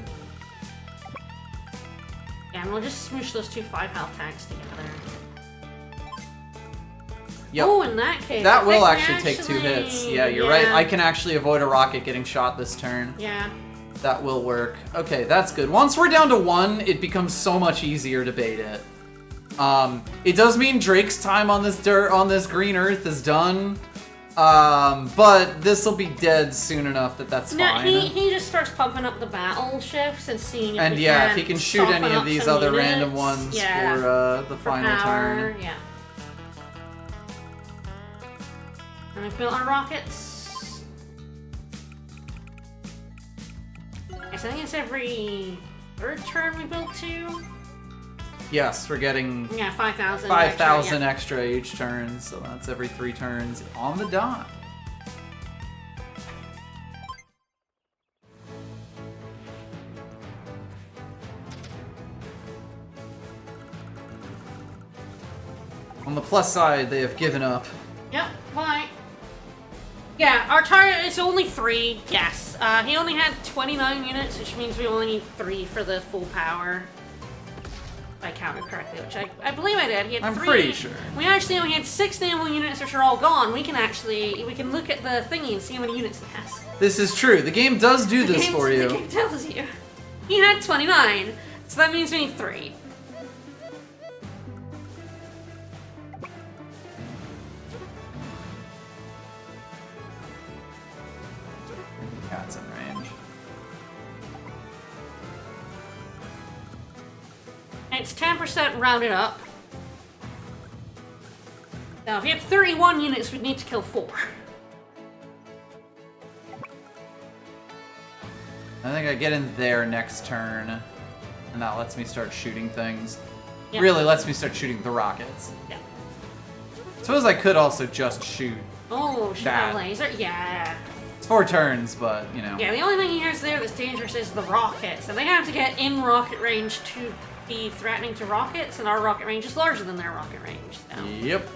Yeah, and we'll just smoosh those 2 5-health tanks together. Yep. Oh, in that case. That I will think actually we take 2 hits. Yeah, you're right. I can actually avoid a rocket getting shot this turn. Yeah. That will work. Okay, that's good. Once we're down to 1, it becomes so much easier to bait it. It does mean Drake's time on this green earth is done. But this will be dead soon enough that's No, fine. he just starts pumping up the battleships and seeing if And we yeah, can if he can shoot any soften of up these some other units. random ones Yeah, for the final power, turn. Yeah. And we've built our rockets. I think it's every 3rd turn we build 2. Yes, we're getting Yeah, 5,000. 5,000 extra, extra each turn, so that's every 3 turns on the dot. On the plus side, they have given up. Yep, bye. Yeah, our target is only 3, yes. He only had 29 units, which means we only need 3 for the full power. If I counted correctly, which I believe I did. He had I'm 3. pretty sure. We actually only had 6 naval units, which are all gone. We can look at the thingy and see how many units he has. This is true. The game does do The this game- for The you. game tells you. He had 29, so that means we need 3. Cat's in range. It's 10% rounded up. Now, if you had 31 units, we'd need to kill 4. I think I get in there next turn, and that lets me start shooting things. Yep. Really lets me start shooting the rockets. Yeah. Suppose I could also just shoot. Oh, shoot That. a laser? Yeah. It's 4 turns, but, you know. Yeah, the only thing he has there that's dangerous is the rockets. And they have to get in rocket range to be threatening to rockets, and our rocket range is larger than their rocket range. So. Yep.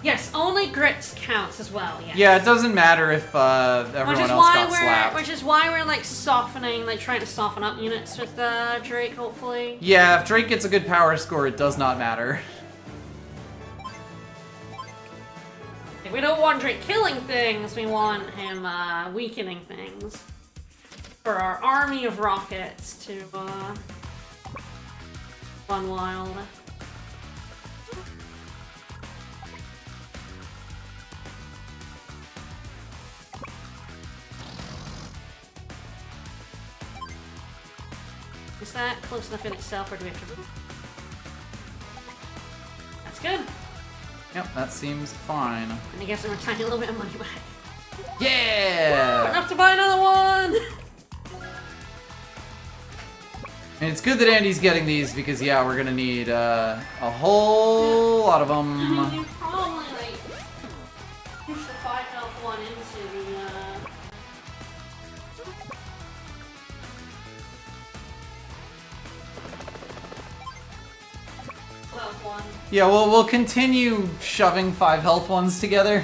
Yes, only grits counts as well, yes. Yeah, it doesn't matter if everyone else got slapped. Which is why we're like softening, like trying to soften up units with Drake, hopefully. Yeah, if Drake gets a good power score, it does not matter. Like, we don't want Drake killing things, we want him weakening things. For our army of rockets to run wild. Is that close enough in itself, or do we have to... That's good. Yep, that seems fine. And I guess I'm a tiny little bit of money back. Yeah! Enough to buy another one! And it's good that Andy's getting these because, yeah, we're gonna need a whole lot of I mean, them. you probably, like, push the 5 health one into the, health one. Yeah, we'll continue shoving 5 health ones together.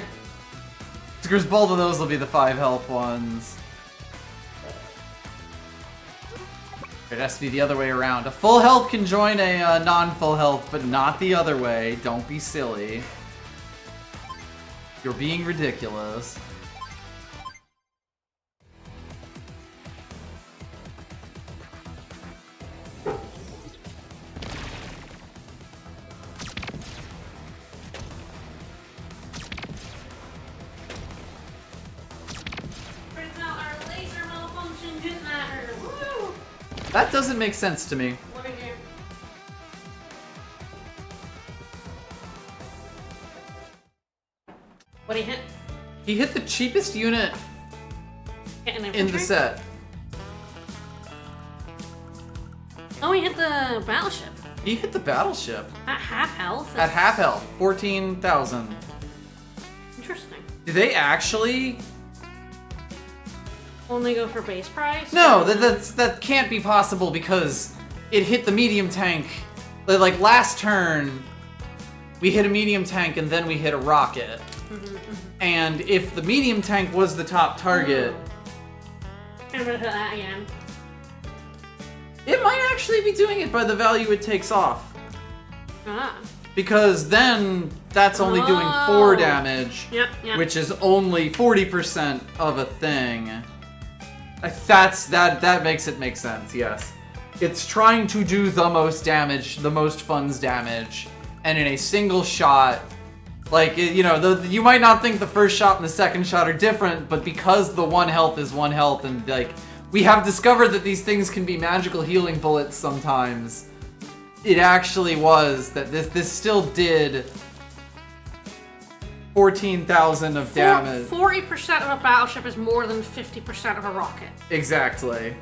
Because both of those will be the 5 health ones. It has to be the other way around. A full health can join a non-full health, but not the other way. Don't be silly. You're being ridiculous. Turns out our laser malfunction didn't matter. Woo! That doesn't make sense to me. What did you... What did he hit? He hit the cheapest unit Hit an in the infantry? set. Oh, he hit the battleship. He hit the battleship. At half health? At half health. 14,000. Interesting. Did they actually... Only go for base price? No, that can't be possible because it hit the medium tank. Like last turn, we hit a medium tank and then we hit a rocket. And if the medium tank was the top target, I'm gonna hit that again. it might actually be doing it by the value it takes off. Ah. Because then that's only doing 4 damage, Yep, yep. which is only 40% of a thing. That makes it make sense, yes. It's trying to do the most damage, the most funds damage, and in a single shot, like, you know, you might not think the first shot and the second shot are different, but because the 1 health is 1 health, and like, we have discovered that these things can be magical healing bullets sometimes, it actually was that this still did 14,000 of damage. 40% of a battleship is more than 50% of a rocket. Exactly.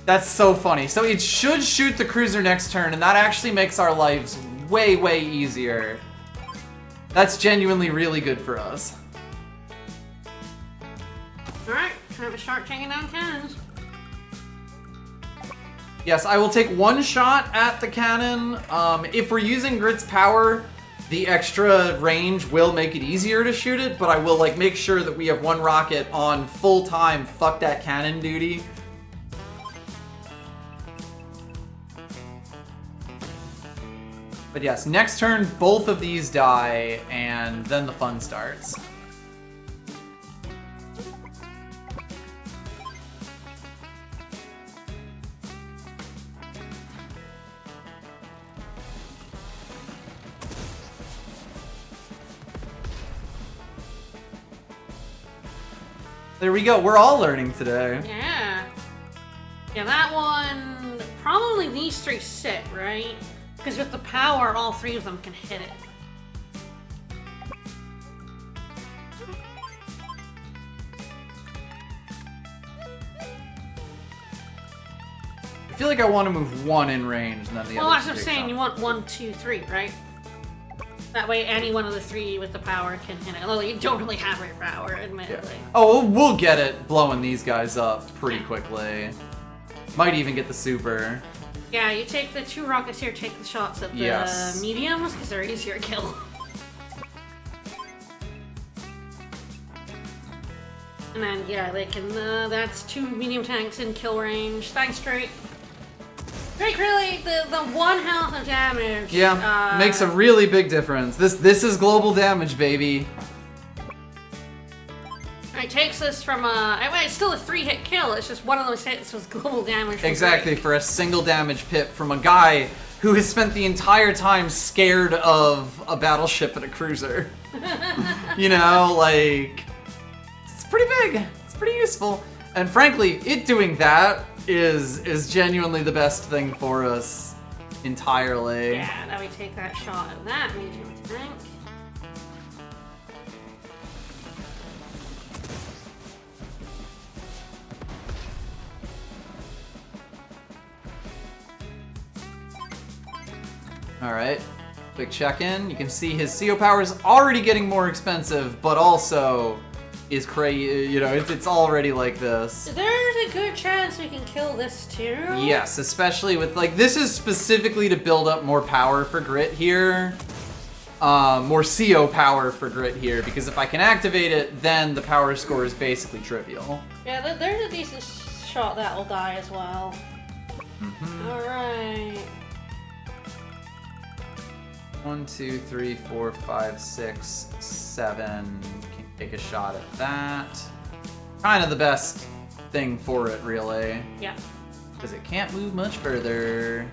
That's so funny. So it should shoot the cruiser next turn, and that actually makes our lives way, way easier. That's genuinely really good for us. Alright, time to start taking down cannons. Yes, I will take 1 shot at the cannon. If we're using Grit's power, the extra range will make it easier to shoot it, but I will like make sure that we have 1 rocket on full-time fuck that cannon duty. But yes, next turn both of these die, and then the fun starts. There we go. We're all learning today. Yeah. Yeah, that one, probably these three sit, right? Because with the power, all three of them can hit it. I feel like I want to move one in range and then the Well, other that's what I'm saying. You want 1, 2, 3, right? That way, any one of the three with the power can hit it. Although you don't really have your power, admittedly. Yeah. Oh, we'll get it blowing these guys up pretty quickly. Might even get the super. Yeah, you take the 2 rockets here, take the shots at the mediums, because they're easier to kill. And then, yeah, they can, that's 2 medium tanks in kill range. Thanks, Drake. Drake, really, the 1 health of damage. Yeah, makes a really big difference. This is global damage, baby. It takes us from it's still a 3-hit kill, it's just one of those hits was global damage. Exactly, for a single damage pip from a guy who has spent the entire time scared of a battleship and a cruiser. You know, like, it's pretty big, it's pretty useful. And frankly, it doing that is genuinely the best thing for us entirely. Yeah, now we take that shot at that medium tank. Alright, quick check-in. You can see his CO power is already getting more expensive, but also is crazy, you know, it's already like this. There's a good chance we can kill this too. Yes, especially with, like, this is specifically to build up more power for Grit here. More CO power for Grit here, because if I can activate it, then the power score is basically trivial. Yeah, there's a decent shot that will die as well. Mm-hmm. Alright. 1, 2, 3, 4, 5, 6, 7. Can take a shot at that. Kind of the best thing for it, really. Yeah. Because it can't move much further.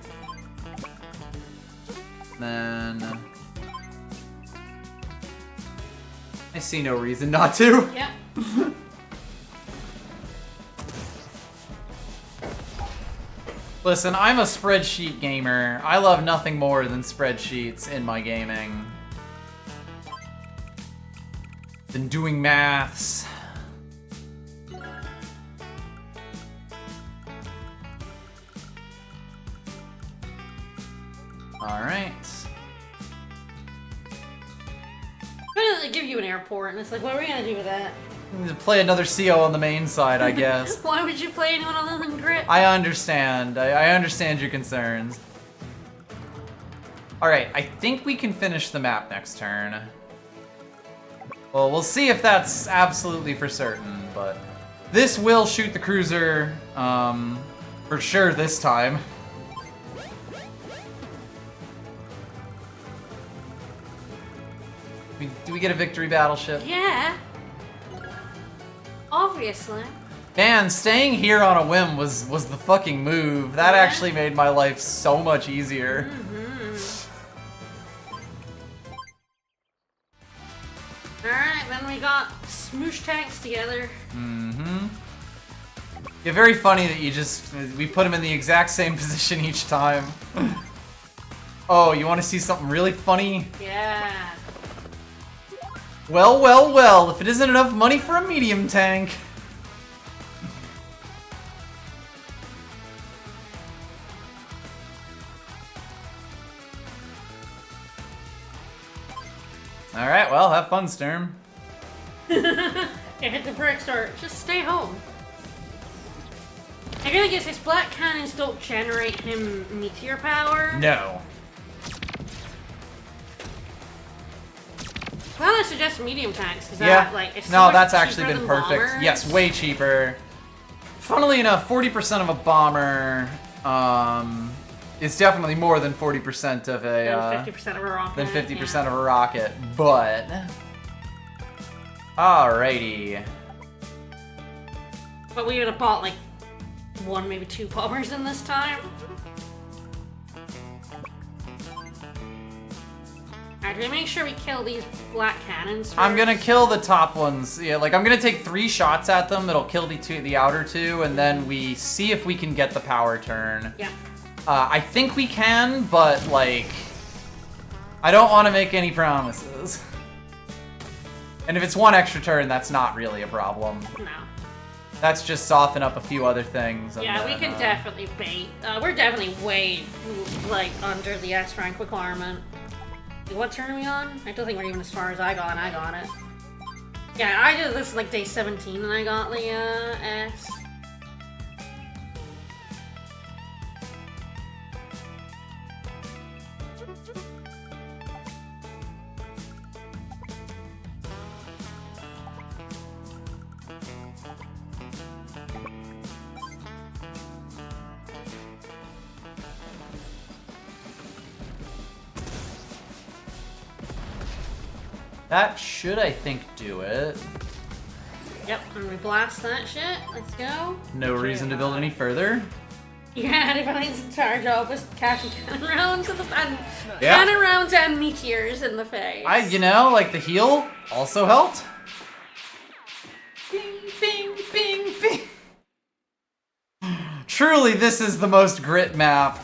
Then I see no reason not to. Yep. Listen, I'm a spreadsheet gamer. I love nothing more than spreadsheets in my gaming. Than doing maths. Alright. They give you an airport, and it's like, what are we gonna do with that? Need to play another CO on the main side, I guess. Why would you play anyone other than Grit? I understand. I understand your concerns. Alright, I think we can finish the map next turn. Well, we'll see if that's absolutely for certain, but this will shoot the cruiser, for sure this time. Do we get a victory battleship? Yeah. Obviously. Man, staying here on a whim was the fucking move. That Yeah. actually made my life so much easier. Alright, then we got smoosh tanks together. Mm-hmm. Yeah, very funny that we put him in the exact same position each time. Oh, you want to see something really funny? Yeah. Well, well, well, if it isn't enough money for a medium tank. Alright, well, have fun, Sturm. Yeah, hit the bricks or just stay home. I gotta guess his black cannons don't generate him meteor power. No. Well, I suggest medium tanks because Yeah. that, like, it's so No, much that's actually cheaper been than perfect. bombers. Yes, way cheaper. Funnily enough, 40% of a bomber is definitely more than 40% of a Than 50% of a rocket. than 50% yeah. of a rocket, but alrighty. But we would have bought like 1, maybe 2 bombers in this time. Alright, do we make sure we kill these black cannons first? I'm gonna kill the top ones. Yeah, like I'm gonna take 3 shots at them. It'll kill the outer 2, and then we see if we can get the power turn. Yeah. I think we can, but like, I don't want to make any promises. And if it's 1 extra turn, that's not really a problem. No. That's just soften up a few other things. And Yeah, then, we can definitely bait. We're definitely way, like, under the S rank requirement. What turn are we on? I don't think we're even as far as I got it. Yeah, I did this like day 17 and I got the S. That should, I think, do it. Yep, and we blast that shit. Let's go. No reason to build any further. Yeah, everybody's in charge of us catching cannon rounds and Yeah. cannon rounds and meteors in the face. You know, like the heal also helped. Bing, bing, bing, bing. Truly, this is the most grit map.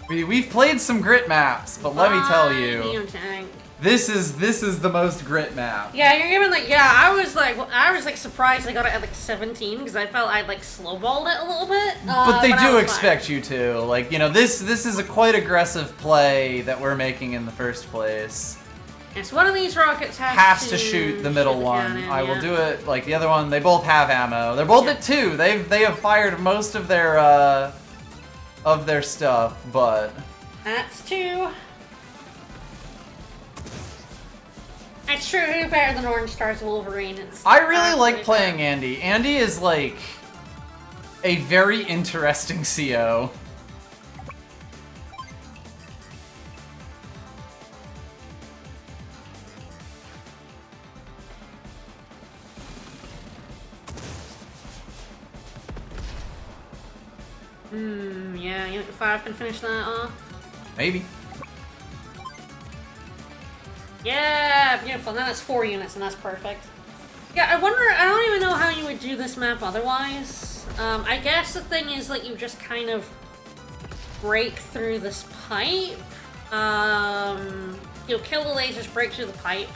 We've played some grit maps, but let me tell you, Tank. this is the most grit map. Yeah, you're giving like I was like surprised I got it at like 17 because I felt I'd like slowballed it a little bit. But they I do was expect you to. Like, you know, this is a quite aggressive play that we're making in the first place. fine. Yes, one of these rockets Has to shoot the middle one. cannon, I will yeah. do it like the other one. They both have ammo. They're both at 2. They have fired most of their stuff, but That's 2. It's true, who better than Orange Star's Wolverine? It's I really like absolutely playing fair. Andy. Andy is like a very interesting CO. Yeah, Unit 5 can finish that off. Maybe. Yeah, beautiful. Now that's 4 units, and that's perfect. Yeah, I don't even know how you would do this map otherwise. I guess the thing is, like, you just kind of break through this pipe. You'll kill the lasers, break through the pipe,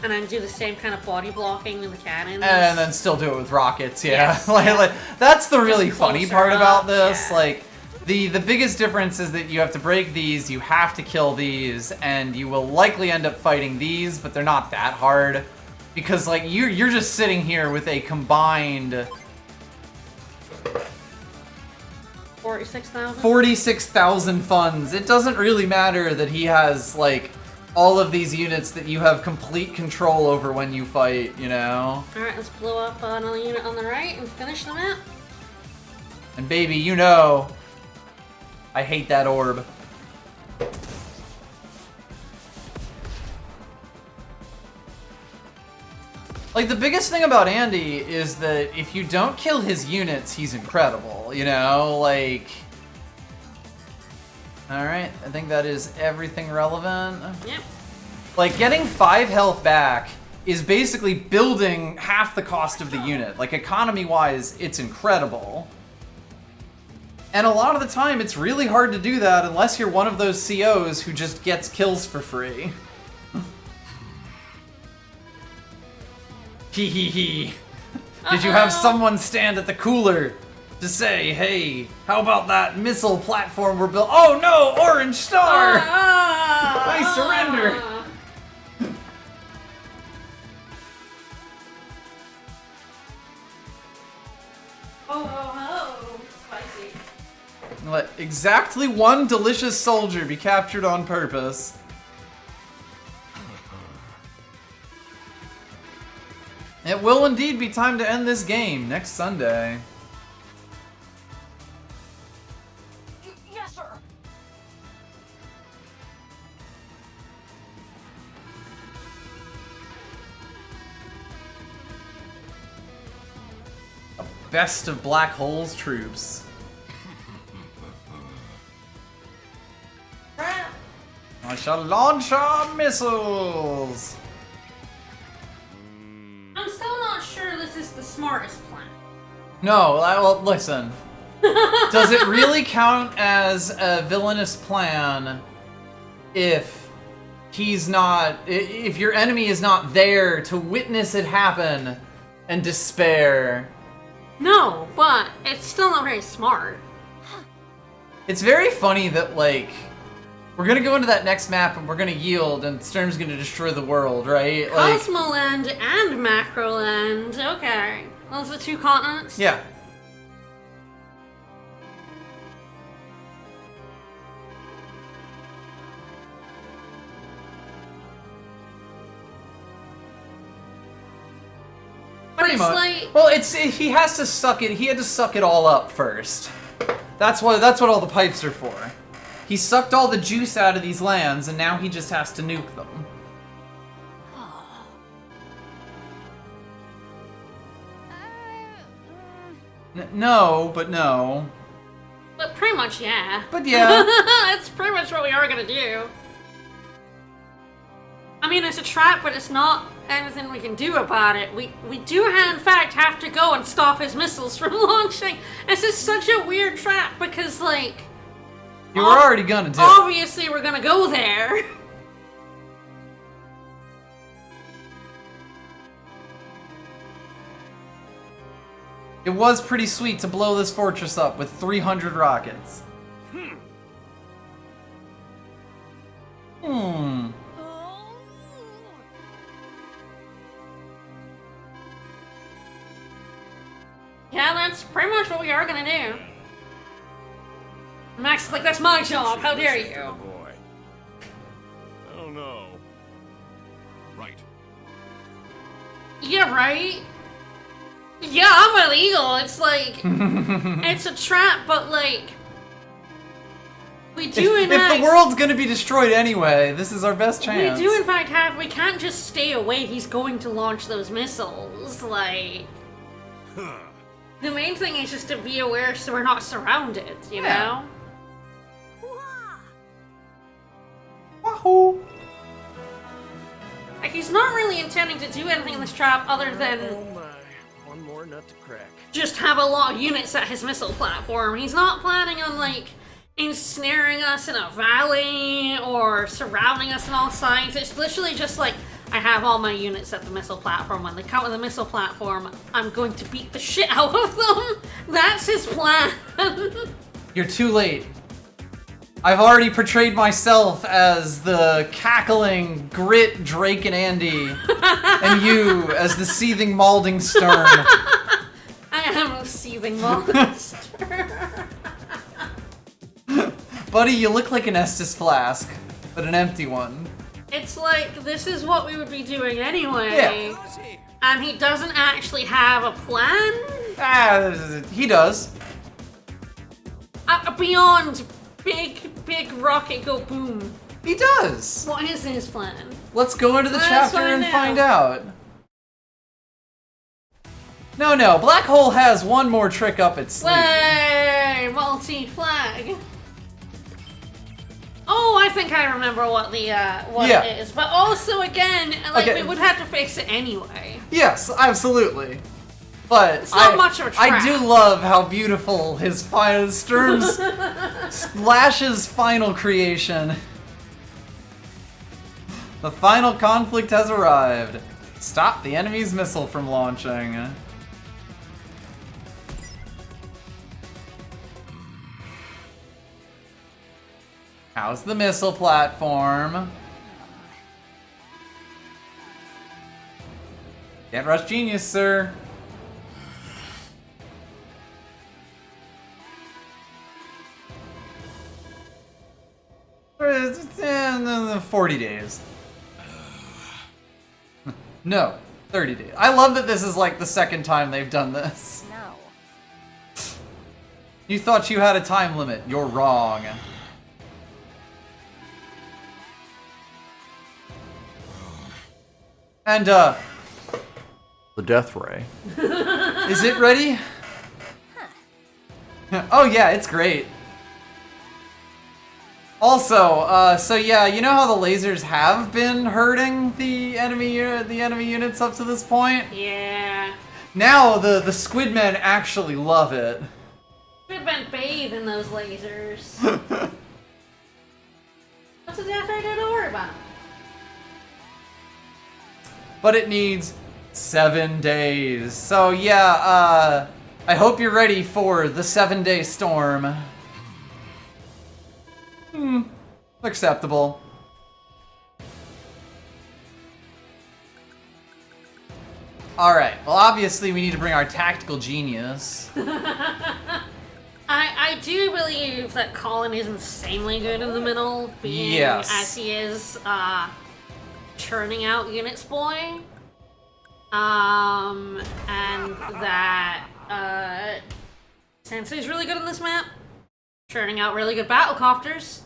and then do the same kind of body blocking with the cannons. And then still do it with rockets, yeah. Yes, like, yeah. like, that's the really Just funny closer part about up, this. yeah. Like, the biggest difference is that you have to break these, you have to kill these, and you will likely end up fighting these, but they're not that hard. Because, like, you're just sitting here with a combined 46,000? 46,000 funds. It doesn't really matter that he has, like, all of these units that you have complete control over when you fight, you know? Alright, let's blow up another unit on the right and finish the map. And baby, you know, I hate that orb. Like, the biggest thing about Andy is that if you don't kill his units, he's incredible, you know? Like... Alright, I think that is everything relevant. Yep. Like, getting 5 health back is basically building half the cost of the unit. Like, economy-wise, it's incredible. And a lot of the time, it's really hard to do that unless you're one of those COs who just gets kills for free. Hee hee hee. Did you have someone stand at the cooler to say, hey, how about that missile platform we're building? Oh no, Orange Star! I surrender! Oh, spicy. Let exactly 1 delicious soldier be captured on purpose. It will indeed be time to end this game next Sunday. Yes, sir. Best of Black Hole's troops. I shall launch our missiles. I'm still not sure this is the smartest plan. No, well, listen. Does it really count as a villainous plan if he's not, if your enemy is not there to witness it happen and despair? No, but it's still not very smart. It's very funny that, like, we're gonna go into that next map and we're gonna yield and Sturm's gonna destroy the world, right? Like, Cosmoland and Macroland. Okay. Those are 2 continents? yeah. But Pretty it's much. like... Well, he has to suck it. He had to suck it all up first. That's what all the pipes are for. He sucked all the juice out of these lands, and now he just has to nuke them. No, but no. But pretty much, yeah. But yeah. That's pretty much what we are gonna do. I mean, it's a trap, but it's not anything we can do about it. We do, in fact, have to go and stop his missiles from launching. This is such a weird trap, because, like... You were already gonna do it. Obviously, we're gonna go there. It was pretty sweet to blow this fortress up with 300 rockets. Yeah, that's pretty much what we are gonna do. Max is like, that's my job, how dare you? Boy. I don't know. Right. Yeah, right? Yeah, I'm illegal. It's like, it's a trap, but like, we do If the world's gonna be destroyed anyway, this is our best chance. We do in fact we can't just stay away. He's going to launch those missiles. Like, the main thing is just to be aware so we're not surrounded, you know? Wahoo! Like, he's not really intending to do anything in this trap other than One more nut to crack. just have a lot of units at his missile platform. He's not planning on, like, ensnaring us in a valley or surrounding us on all sides. It's literally just like, I have all my units at the missile platform. When they come to the missile platform, I'm going to beat the shit out of them. That's his plan. You're too late. I've already portrayed myself as the cackling Grit, Drake, and Andy, and you as the seething Malding Stern. I am a seething monster. Buddy, you look like an Estus flask, but an empty one. It's like, this is what we would be doing anyway. Yeah. And he doesn't actually have a plan? He does. Beyond big rocket go boom. He does. What is his plan? Let's go into the Let's chapter find and out. find out. No, Black Hole has one more trick up its sleeve. Way multi-flag. Oh, I think I remember what the it is. But also, again, like, Okay. we would have to fix it anyway. Yes, absolutely. But It's not much of a I trap. do love how beautiful his final Sturm's Splash's final creation. The final conflict has arrived. Stop the enemy's missile from launching. How's the missile platform? Can't rush genius, sir. It's 40 days. No, 30 days. I love that this is like the second time they've done this. No. You thought you had a time limit. You're wrong. And, the death ray. Is it ready? Oh yeah, it's great. Also, so yeah, you know how the lasers have been hurting the enemy units up to this point? Yeah. Now the squid men actually love it. We've been bathed in those lasers. What's the death ray? Don't worry about it. But it needs 7 days. So yeah, I hope you're ready for the 7-day storm. Acceptable. Alright, well obviously we need to bring our tactical genius. I do believe that Colin is insanely good in the middle, being Yes. as he is churning out units boy. And that Sensei's really good on this map. Churning out really good battlecopters.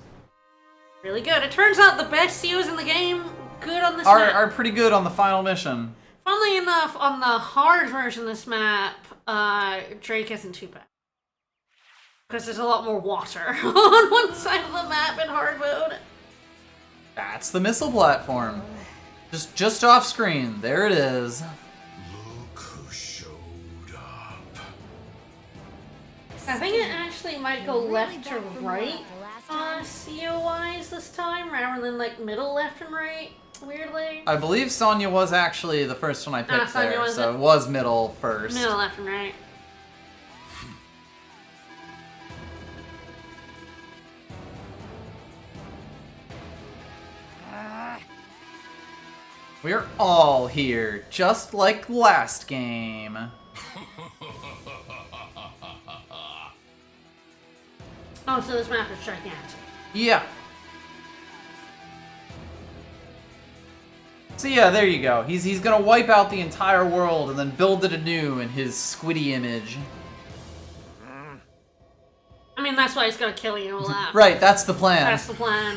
Really good. It turns out the best COs in the game good on this map. Are pretty good on the final mission. Funnily enough, on the hard version of this map, Drake isn't too bad. Because there's a lot more water on one side of the map in hard mode. That's the missile platform. Just off screen. There it is. Look who showed up. I think it actually might go left to right, CO-wise this time, rather than like middle left and right, weirdly. I believe Sonya was actually the first one I picked Sonya there, was so it? it was middle first. Middle left and right. We're all here, just like last game. Oh, so this map is gigantic. Yeah. So yeah, there you go. He's gonna wipe out the entire world and then build it anew in his squiddy image. I mean, that's why he's gonna kill you left. Right, that's the plan. That's the plan.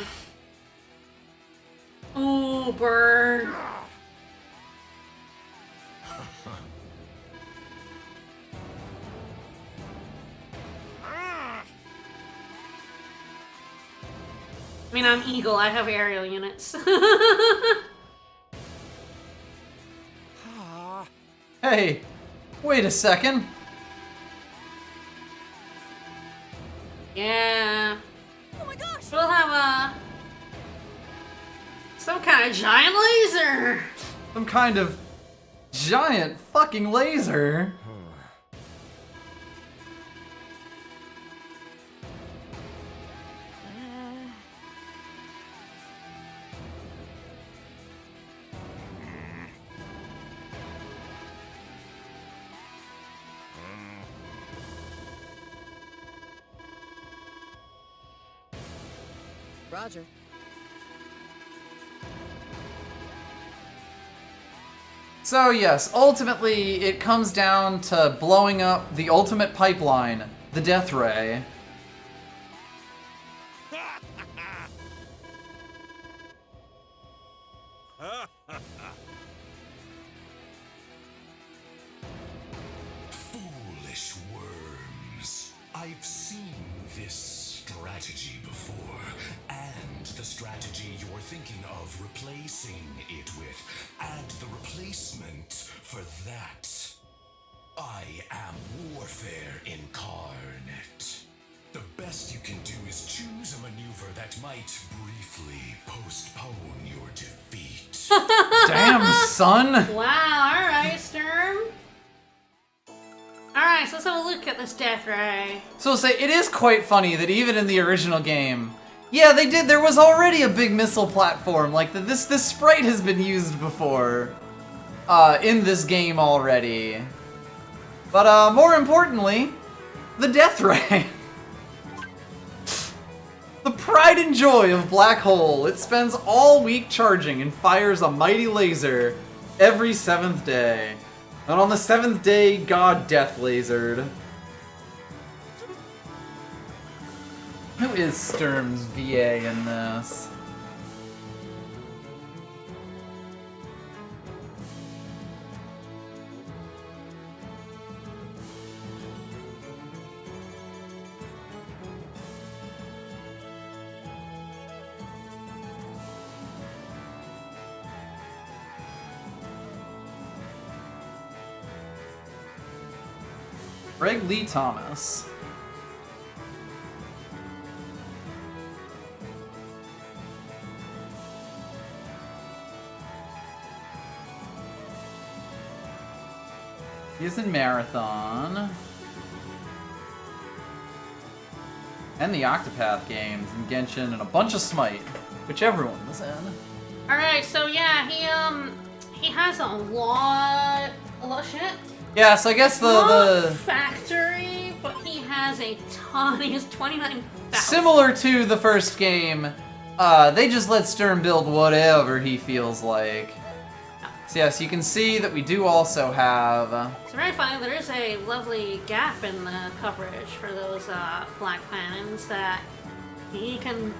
Ooh, burn. I mean, I'm Eagle. I have aerial units. Hey, wait a second. Yeah. Oh my gosh. We'll have some kind of giant laser. Some kind of giant fucking laser. Roger. So yes, ultimately it comes down to blowing up the ultimate pipeline, the Death Ray. Foolish worms. I've seen this strategy before, and the strategy you're thinking of replacing it with. Add the replacement for that. I am warfare incarnate. The best you can do is choose a maneuver that might briefly postpone your defeat. Damn, son! Wow, alright, Sturm. Alright, so let's have a look at this Death Ray. So I'll say, it is quite funny that even in the original game, yeah, there was already a big missile platform, like this sprite has been used before, in this game already. But, more importantly, the Death Ray. The pride and joy of Black Hole. It spends all week charging and fires a mighty laser every 7th day. And on the 7th day, God death lasered. Who is Sturm's VA in this? Greg Lee Thomas. He's in Marathon. And the Octopath games, and Genshin, and a bunch of Smite, which everyone was in. Alright, so yeah, he has a lot of shit. Yeah, so I guess Not the factory, but he has a ton. He has 29,000. similar to the first game, they just let Stern build whatever he feels like. So yes, you can see that we do also have. It's very funny. There is a lovely gap in the coverage for those black cannons that he can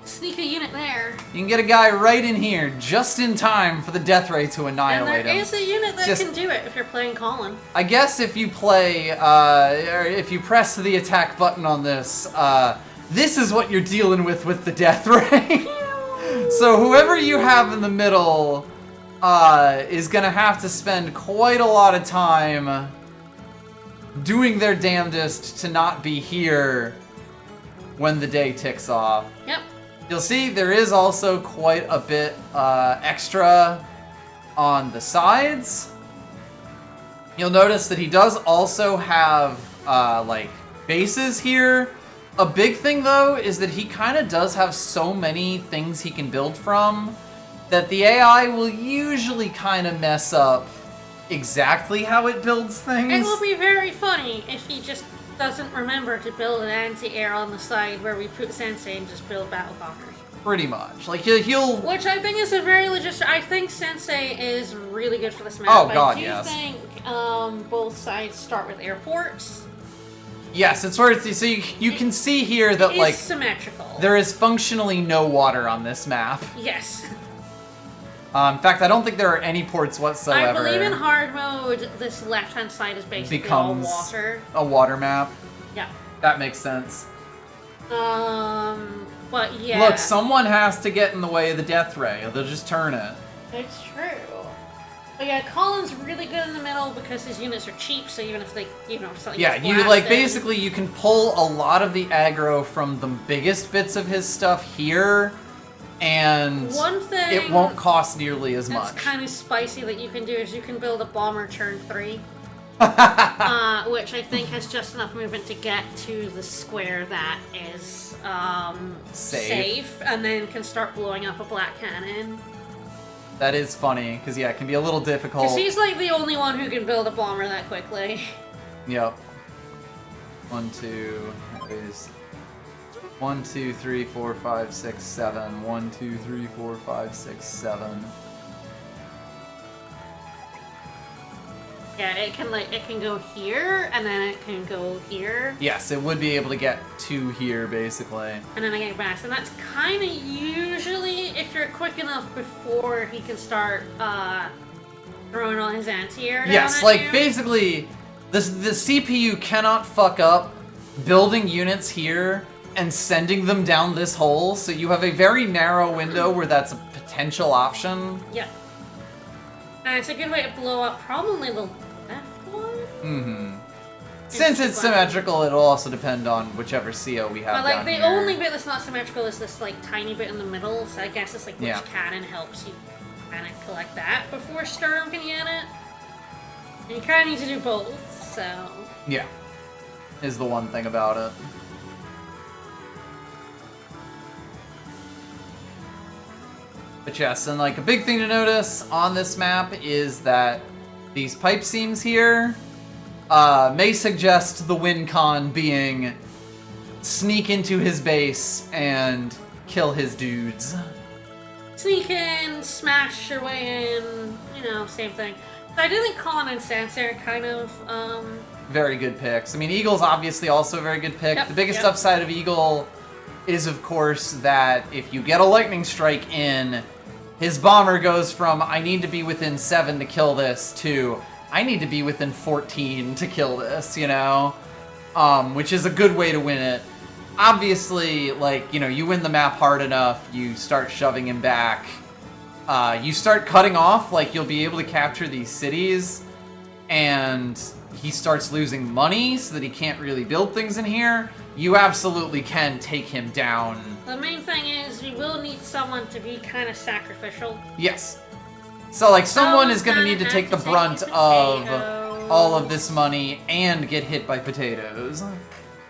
sneak a unit there. You can get a guy right in here, just in time for the death ray to And annihilate there him. is a unit that Just- can do it if you're playing Colin. I guess if you play, or if you press the attack button on this, this is what you're dealing with the death ray. So whoever you have in the middle is gonna have to spend quite a lot of time doing their damnedest to not be here when the day ticks off. Yep. You'll see there is also quite a bit extra on the sides. You'll notice that he does also have like bases here. A big thing though is that he kind of does have so many things he can build from that the AI will usually kind of mess up exactly how it builds things. It will be very funny if he just doesn't remember to build an anti-air on the side where we put Sensei and just build battle bombers. Pretty much. Like he'll Which I think is a very legit. I think Sensei is really good for this map. Oh, God, I do yes. think both sides start with airports. Yes, it's where it's, so you can see here that It's like symmetrical. there is functionally no water on this map. Yes. In fact, I don't think there are any ports whatsoever. I believe in hard mode, this left-hand side is basically Becomes all water. a water map. Yeah. That makes sense. But yeah. Look, someone has to get in the way of the death ray, or they'll just turn it. It's true. But yeah, Colin's really good in the middle because his units are cheap, so even if they, something Yeah, gets you like blasted- basically you can pull a lot of the aggro from the biggest bits of his stuff here, and One thing it won't cost nearly as that's much. kind of spicy that you can do is you can build a bomber turn 3. Which I think has just enough movement to get to the square that is safe, and then can start blowing up a black cannon. That is funny, because yeah, it can be a little difficult. Because he's like the only one who can build a bomber that quickly. Yep. 1, 2, there's 1, 2, 3, 4, 5, 6, 7. 1, 2, 3, 4, 5, 6, 7. Yeah, it can go here, and then it can go here, Yes, it would be able to get to here, basically. and then I get back. And that's kind of usually if you're quick enough before he can start throwing all his anti-air down Yes, at like you. basically, the CPU cannot fuck up building units here and sending them down this hole, so you have a very narrow window where that's a potential option. Yeah. And it's a good way to blow up probably the left one. Mm-hmm. Since it's symmetrical, it'll also depend on whichever CO we have But like down the here. only bit that's not symmetrical is this like tiny bit in the middle, so I guess it's like which Yeah. cannon helps you kind of collect that before Sturm can get it. And you kind of need to do both, so... Yeah, is the one thing about it. But yes, and like a big thing to notice on this map is that these pipe seams here may suggest the win con being sneak into his base and kill his dudes. Sneak in, smash your way in, same thing. So I do think Colin and Sansa are kind of, Very good picks. I mean, Eagle's obviously also a very good pick. Yep, The biggest yep. upside of Eagle is, of course, that if you get a lightning strike in, his bomber goes from, I need to be within 7 to kill this, to, I need to be within 14 to kill this, which is a good way to win it. Obviously, like, you win the map hard enough, you start shoving him back, you start cutting off, like, you'll be able to capture these cities, and he starts losing money so that he can't really build things in here, you absolutely can take him down. The main thing is you will need someone to be kind of sacrificial. Yes. So, like, someone is going to Someone's need to gonna take the have to brunt take of potatoes. all of this money and get hit by potatoes.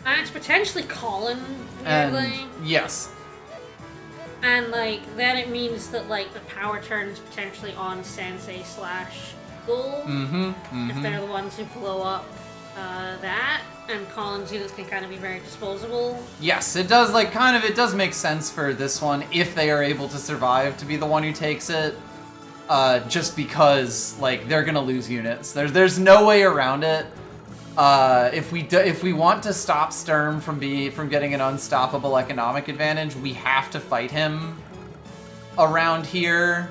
And it's potentially Colin, And, weirdly. yes. And, like, then it means that, like, the power turns potentially on Sensei / Ghoul. If they're the ones who blow up that. And Colin's units can kind of be very disposable. Yes, it does, like, kind of, it does make sense for this one if they are able to survive to be the one who takes it. Just because, like, they're gonna lose units. There's no way around it. If we want to stop Sturm from getting an unstoppable economic advantage, we have to fight him around here.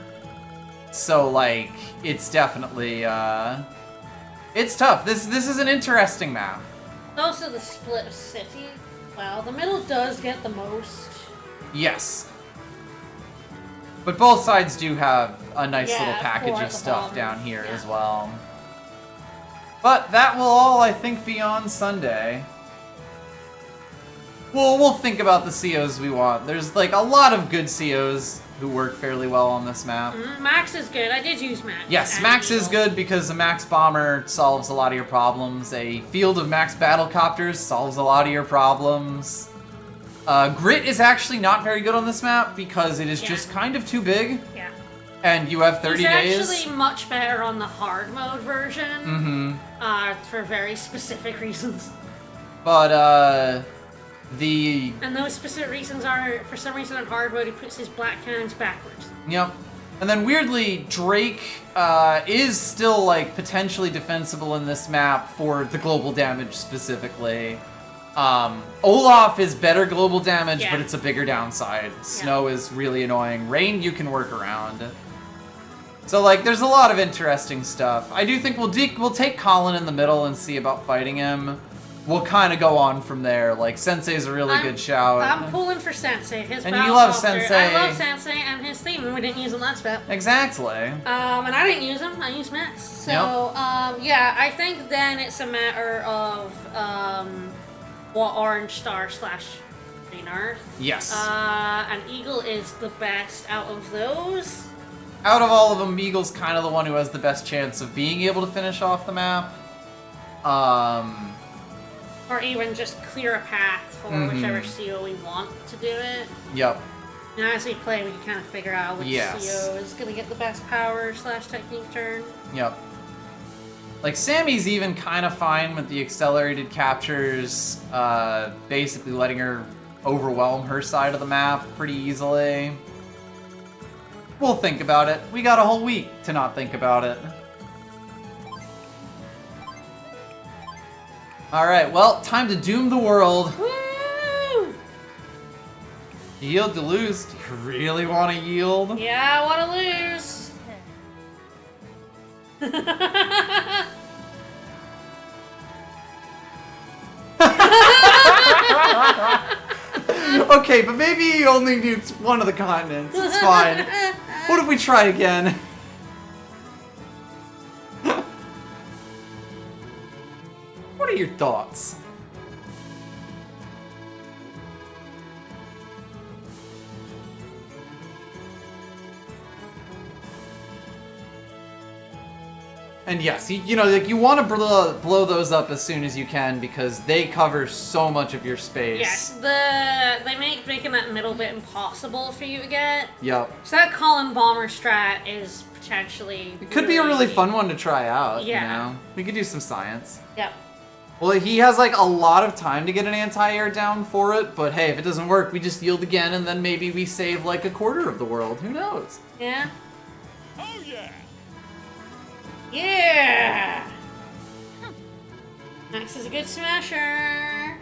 So, like, it's definitely it's tough. This is an interesting map. Also, the split city. Well, the middle does get the most. Yes. But both sides do have a nice little package for of the stuff bomb. down here Yeah. as well. But that will all, I think, be on Sunday. We'll think about the COs we want. There's, like, a lot of good COs who work fairly well on this map. Max is good. I did use Max. Yes, and Max is Eagle. good because a Max Bomber solves a lot of your problems. A field of Max Battlecopters solves a lot of your problems. Grit is actually not very good on this map because it is just kind of too big. Yeah. And you have 30 days. It's actually much better on the hard mode version. For very specific reasons. But, And those specific reasons are, for some reason on hard mode, he puts his black cannons backwards. Yep. And then weirdly, Drake is still, like, potentially defensible in this map for the global damage specifically. Olaf is better global damage, but it's a bigger downside. Snow is really annoying. Rain you can work around. So, like, there's a lot of interesting stuff. I do think we'll take Colin in the middle and see about fighting him. We'll kind of go on from there. Like, Sensei's a really good shout. I'm pulling for Sensei. His And you love Battlecopter- Sensei. I love Sensei and his theme, and we didn't use him last bit. Exactly. And I didn't use him. I used Max. So, yeah, I think then it's a matter of what Orange Star / Green Earth. Yes. And Eagle is the best out of those. Out of all of them, Eagle's kind of the one who has the best chance of being able to finish off the map. Or even just clear a path for whichever CO we want to do it. Yep. And as we play, we can kind of figure out which Yes. CO is going to get the best power / technique turn. Yep. Like, Sammy's even kind of fine with the accelerated captures, basically letting her overwhelm her side of the map pretty easily. We'll think about it. We got a whole week to not think about it. Alright, well, time to doom the world. Woo! Yield to lose. Do you really want to yield? Yeah, I want to lose. Okay, but maybe you only need one of the continents. It's fine. What if we try again? What are your thoughts? And yes, you know, like, you want to blow those up as soon as you can because they cover so much of your space. Yes, they make making that middle bit impossible for you to get. Yep. So that Colin Bomber strat is potentially... It could be a really fun one to try out, Yeah. you know? We could do some science. Yep. Well, he has, like, a lot of time to get an anti-air down for it, but hey, if it doesn't work, we just yield again, and then maybe we save, like, a quarter of the world. Who knows? Yeah? Oh yeah! Yeah! Max is a good smasher.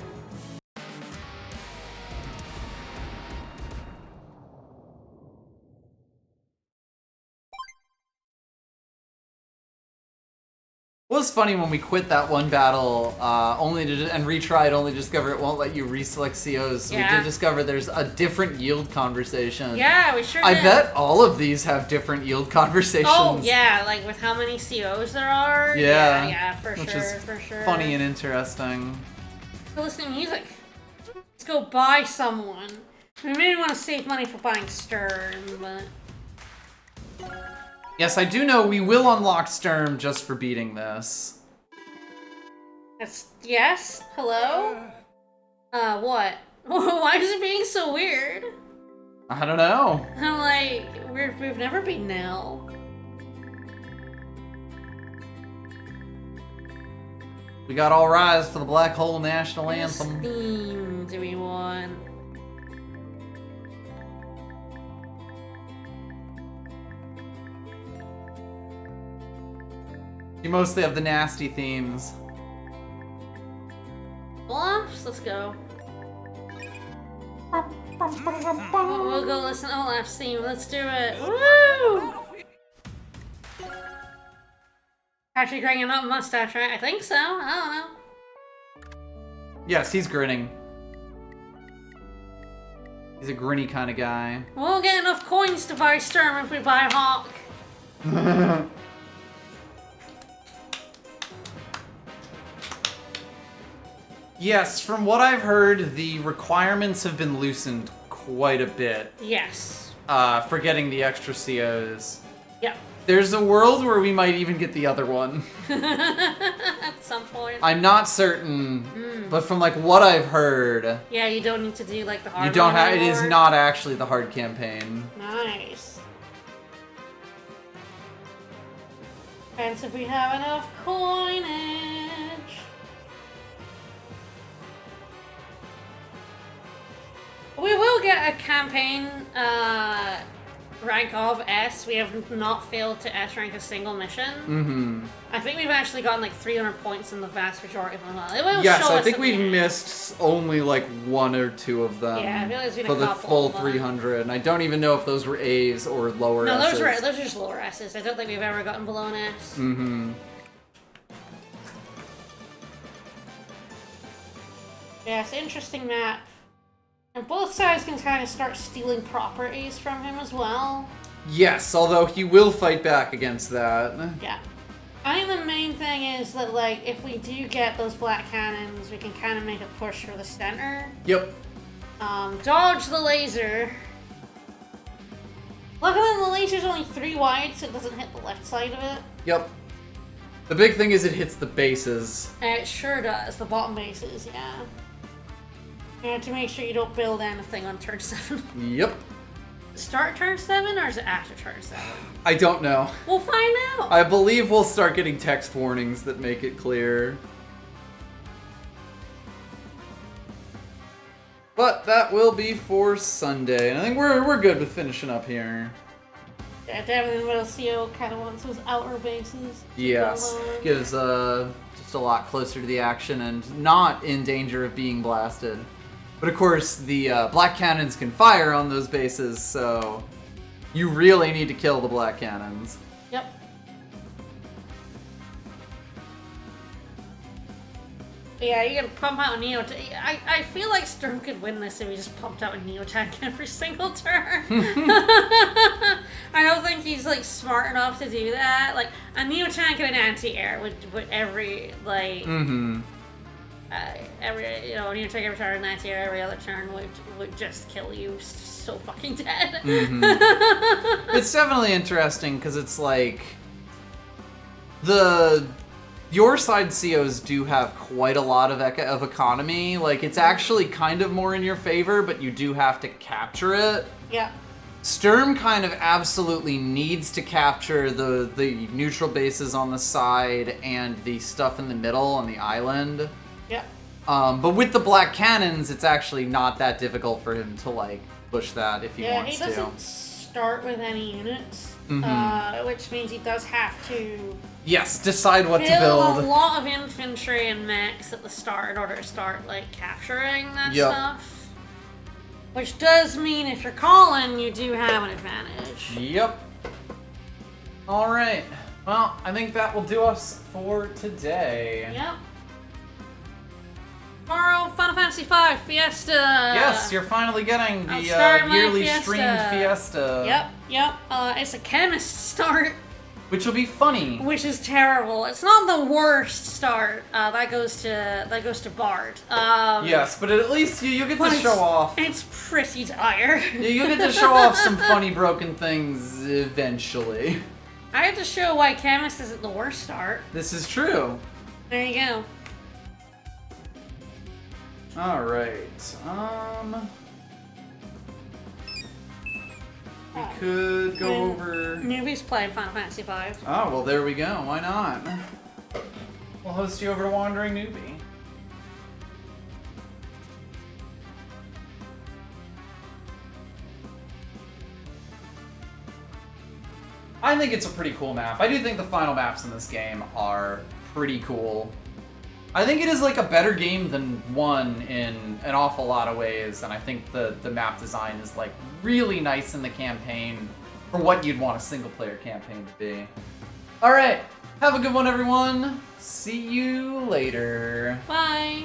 was funny when we quit that one battle, and retried, only to discover it won't let you reselect COs. So we did discover there's a different yield conversation. Yeah, we sure I did. bet all of these have different yield conversations. Oh, yeah, like with how many COs there are. Yeah, for which sure, is for sure. funny and interesting. Go listen to music. Let's go buy someone. We maybe want to save money for buying Sturm, but... Yes, I do know we will unlock Sturm just for beating this. Yes? Hello? What? Why is it being so weird? I don't know. I'm like, we've never beaten Nell. We got All Rise for the Black Hole National What Anthem. theme do we want? You mostly have the nasty themes. Olaf's? Let's go. We'll go listen to Olaf's theme. Let's do it. Woo! Patrick growing a mustache, right? I think so. I don't know. Yes, he's grinning. He's a grinny kind of guy. We'll get enough coins to buy Sturm if we buy Hawke. Yes, from what I've heard, the requirements have been loosened quite a bit. Yes. For getting the extra COs. Yep. There's a world where we might even get the other one. At some point. I'm not certain, but from like what I've heard, Yeah, you don't need to do like the hard you don't mode have. It is anymore. not actually the hard campaign. Nice. Depends if we have enough coinage. We will get a campaign rank of S. We have not failed to S rank a single mission. Mm-hmm. I think we've actually gotten like 300 points in the vast majority of them. It will Yes, show I us think at we've the end. missed only like 1 or 2 of them. Yeah, I feel like there's been a for the couple, full but- 300, and I don't even know if those were A's or lower No, S's. those are just lower S's. I don't think we've ever gotten below an S. Mm-hmm. Yeah, it's an interesting map. And both sides can kind of start stealing properties from him as well. Yes, although he will fight back against that. Yeah. I think the main thing is that, like, if we do get those black cannons, we can kind of make a push for the center. Yep. Dodge the laser. Luckily, the laser's only 3 wide, so it doesn't hit the left side of it. Yep. The big thing is it hits the bases. It sure does. The bottom bases, yeah. You have to make sure you don't build anything on turn 7. Yep. Start turn 7, or is it after turn 7? I don't know. We'll find out. I believe we'll start getting text warnings that make it clear. But that will be for Sunday, and I think we're good with finishing up here. Yeah, definitely the CO kind of wants those outer bases. to Yes, go on. gives just a lot closer to the action and not in danger of being blasted. But of course, the black cannons can fire on those bases, so you really need to kill the black cannons. Yep. Yeah, you can pump out a Neo. I feel like Sturm could win this if he just pumped out a Neo tank every single turn. I don't think he's like smart enough to do that. Like a Neo tank and an anti-air would every like every Neo tank every turn, and anti-air every other turn would just kill you so fucking dead. It's definitely interesting because it's like your side COs do have quite a lot of economy. Like, it's actually kind of more in your favor, but you do have to capture it. Yeah. Sturm kind of absolutely needs to capture the neutral bases on the side and the stuff in the middle on the island. Yep. But with the black cannons, it's actually not that difficult for him to, like, push that if he Yeah, wants he to. doesn't start with any units, which means he does have to Yes, decide what to build a build. lot of infantry and mechs at the start in order to start like capturing that Yep. stuff. Which does mean if you're calling, you do have an advantage. Yep. Alright. Well, I think that will do us for today. Yep. Tomorrow, Final Fantasy V Fiesta. Yes, you're finally getting I'll the start my yearly Fiesta. streamed Fiesta. Yep. It's a chemist start, Which will be funny. which is terrible. It's not the worst start. That goes to Bard. Yes, but at least you get but to show off. It's pretty dire. You get to show off some funny broken things eventually. I have to show why chemist isn't the worst start. This is true. There you go. All right. We could go over. Newbies playing Final Fantasy V. Oh, well, there we go. Why not? We'll host you over to Wandering Newbie. I think it's a pretty cool map. I do think the final maps in this game are pretty cool. I think it is like a better game than 1 in an awful lot of ways, and I think the map design is like really nice in the campaign for what you'd want a single player campaign to be. Alright, have a good one everyone. See you later. Bye.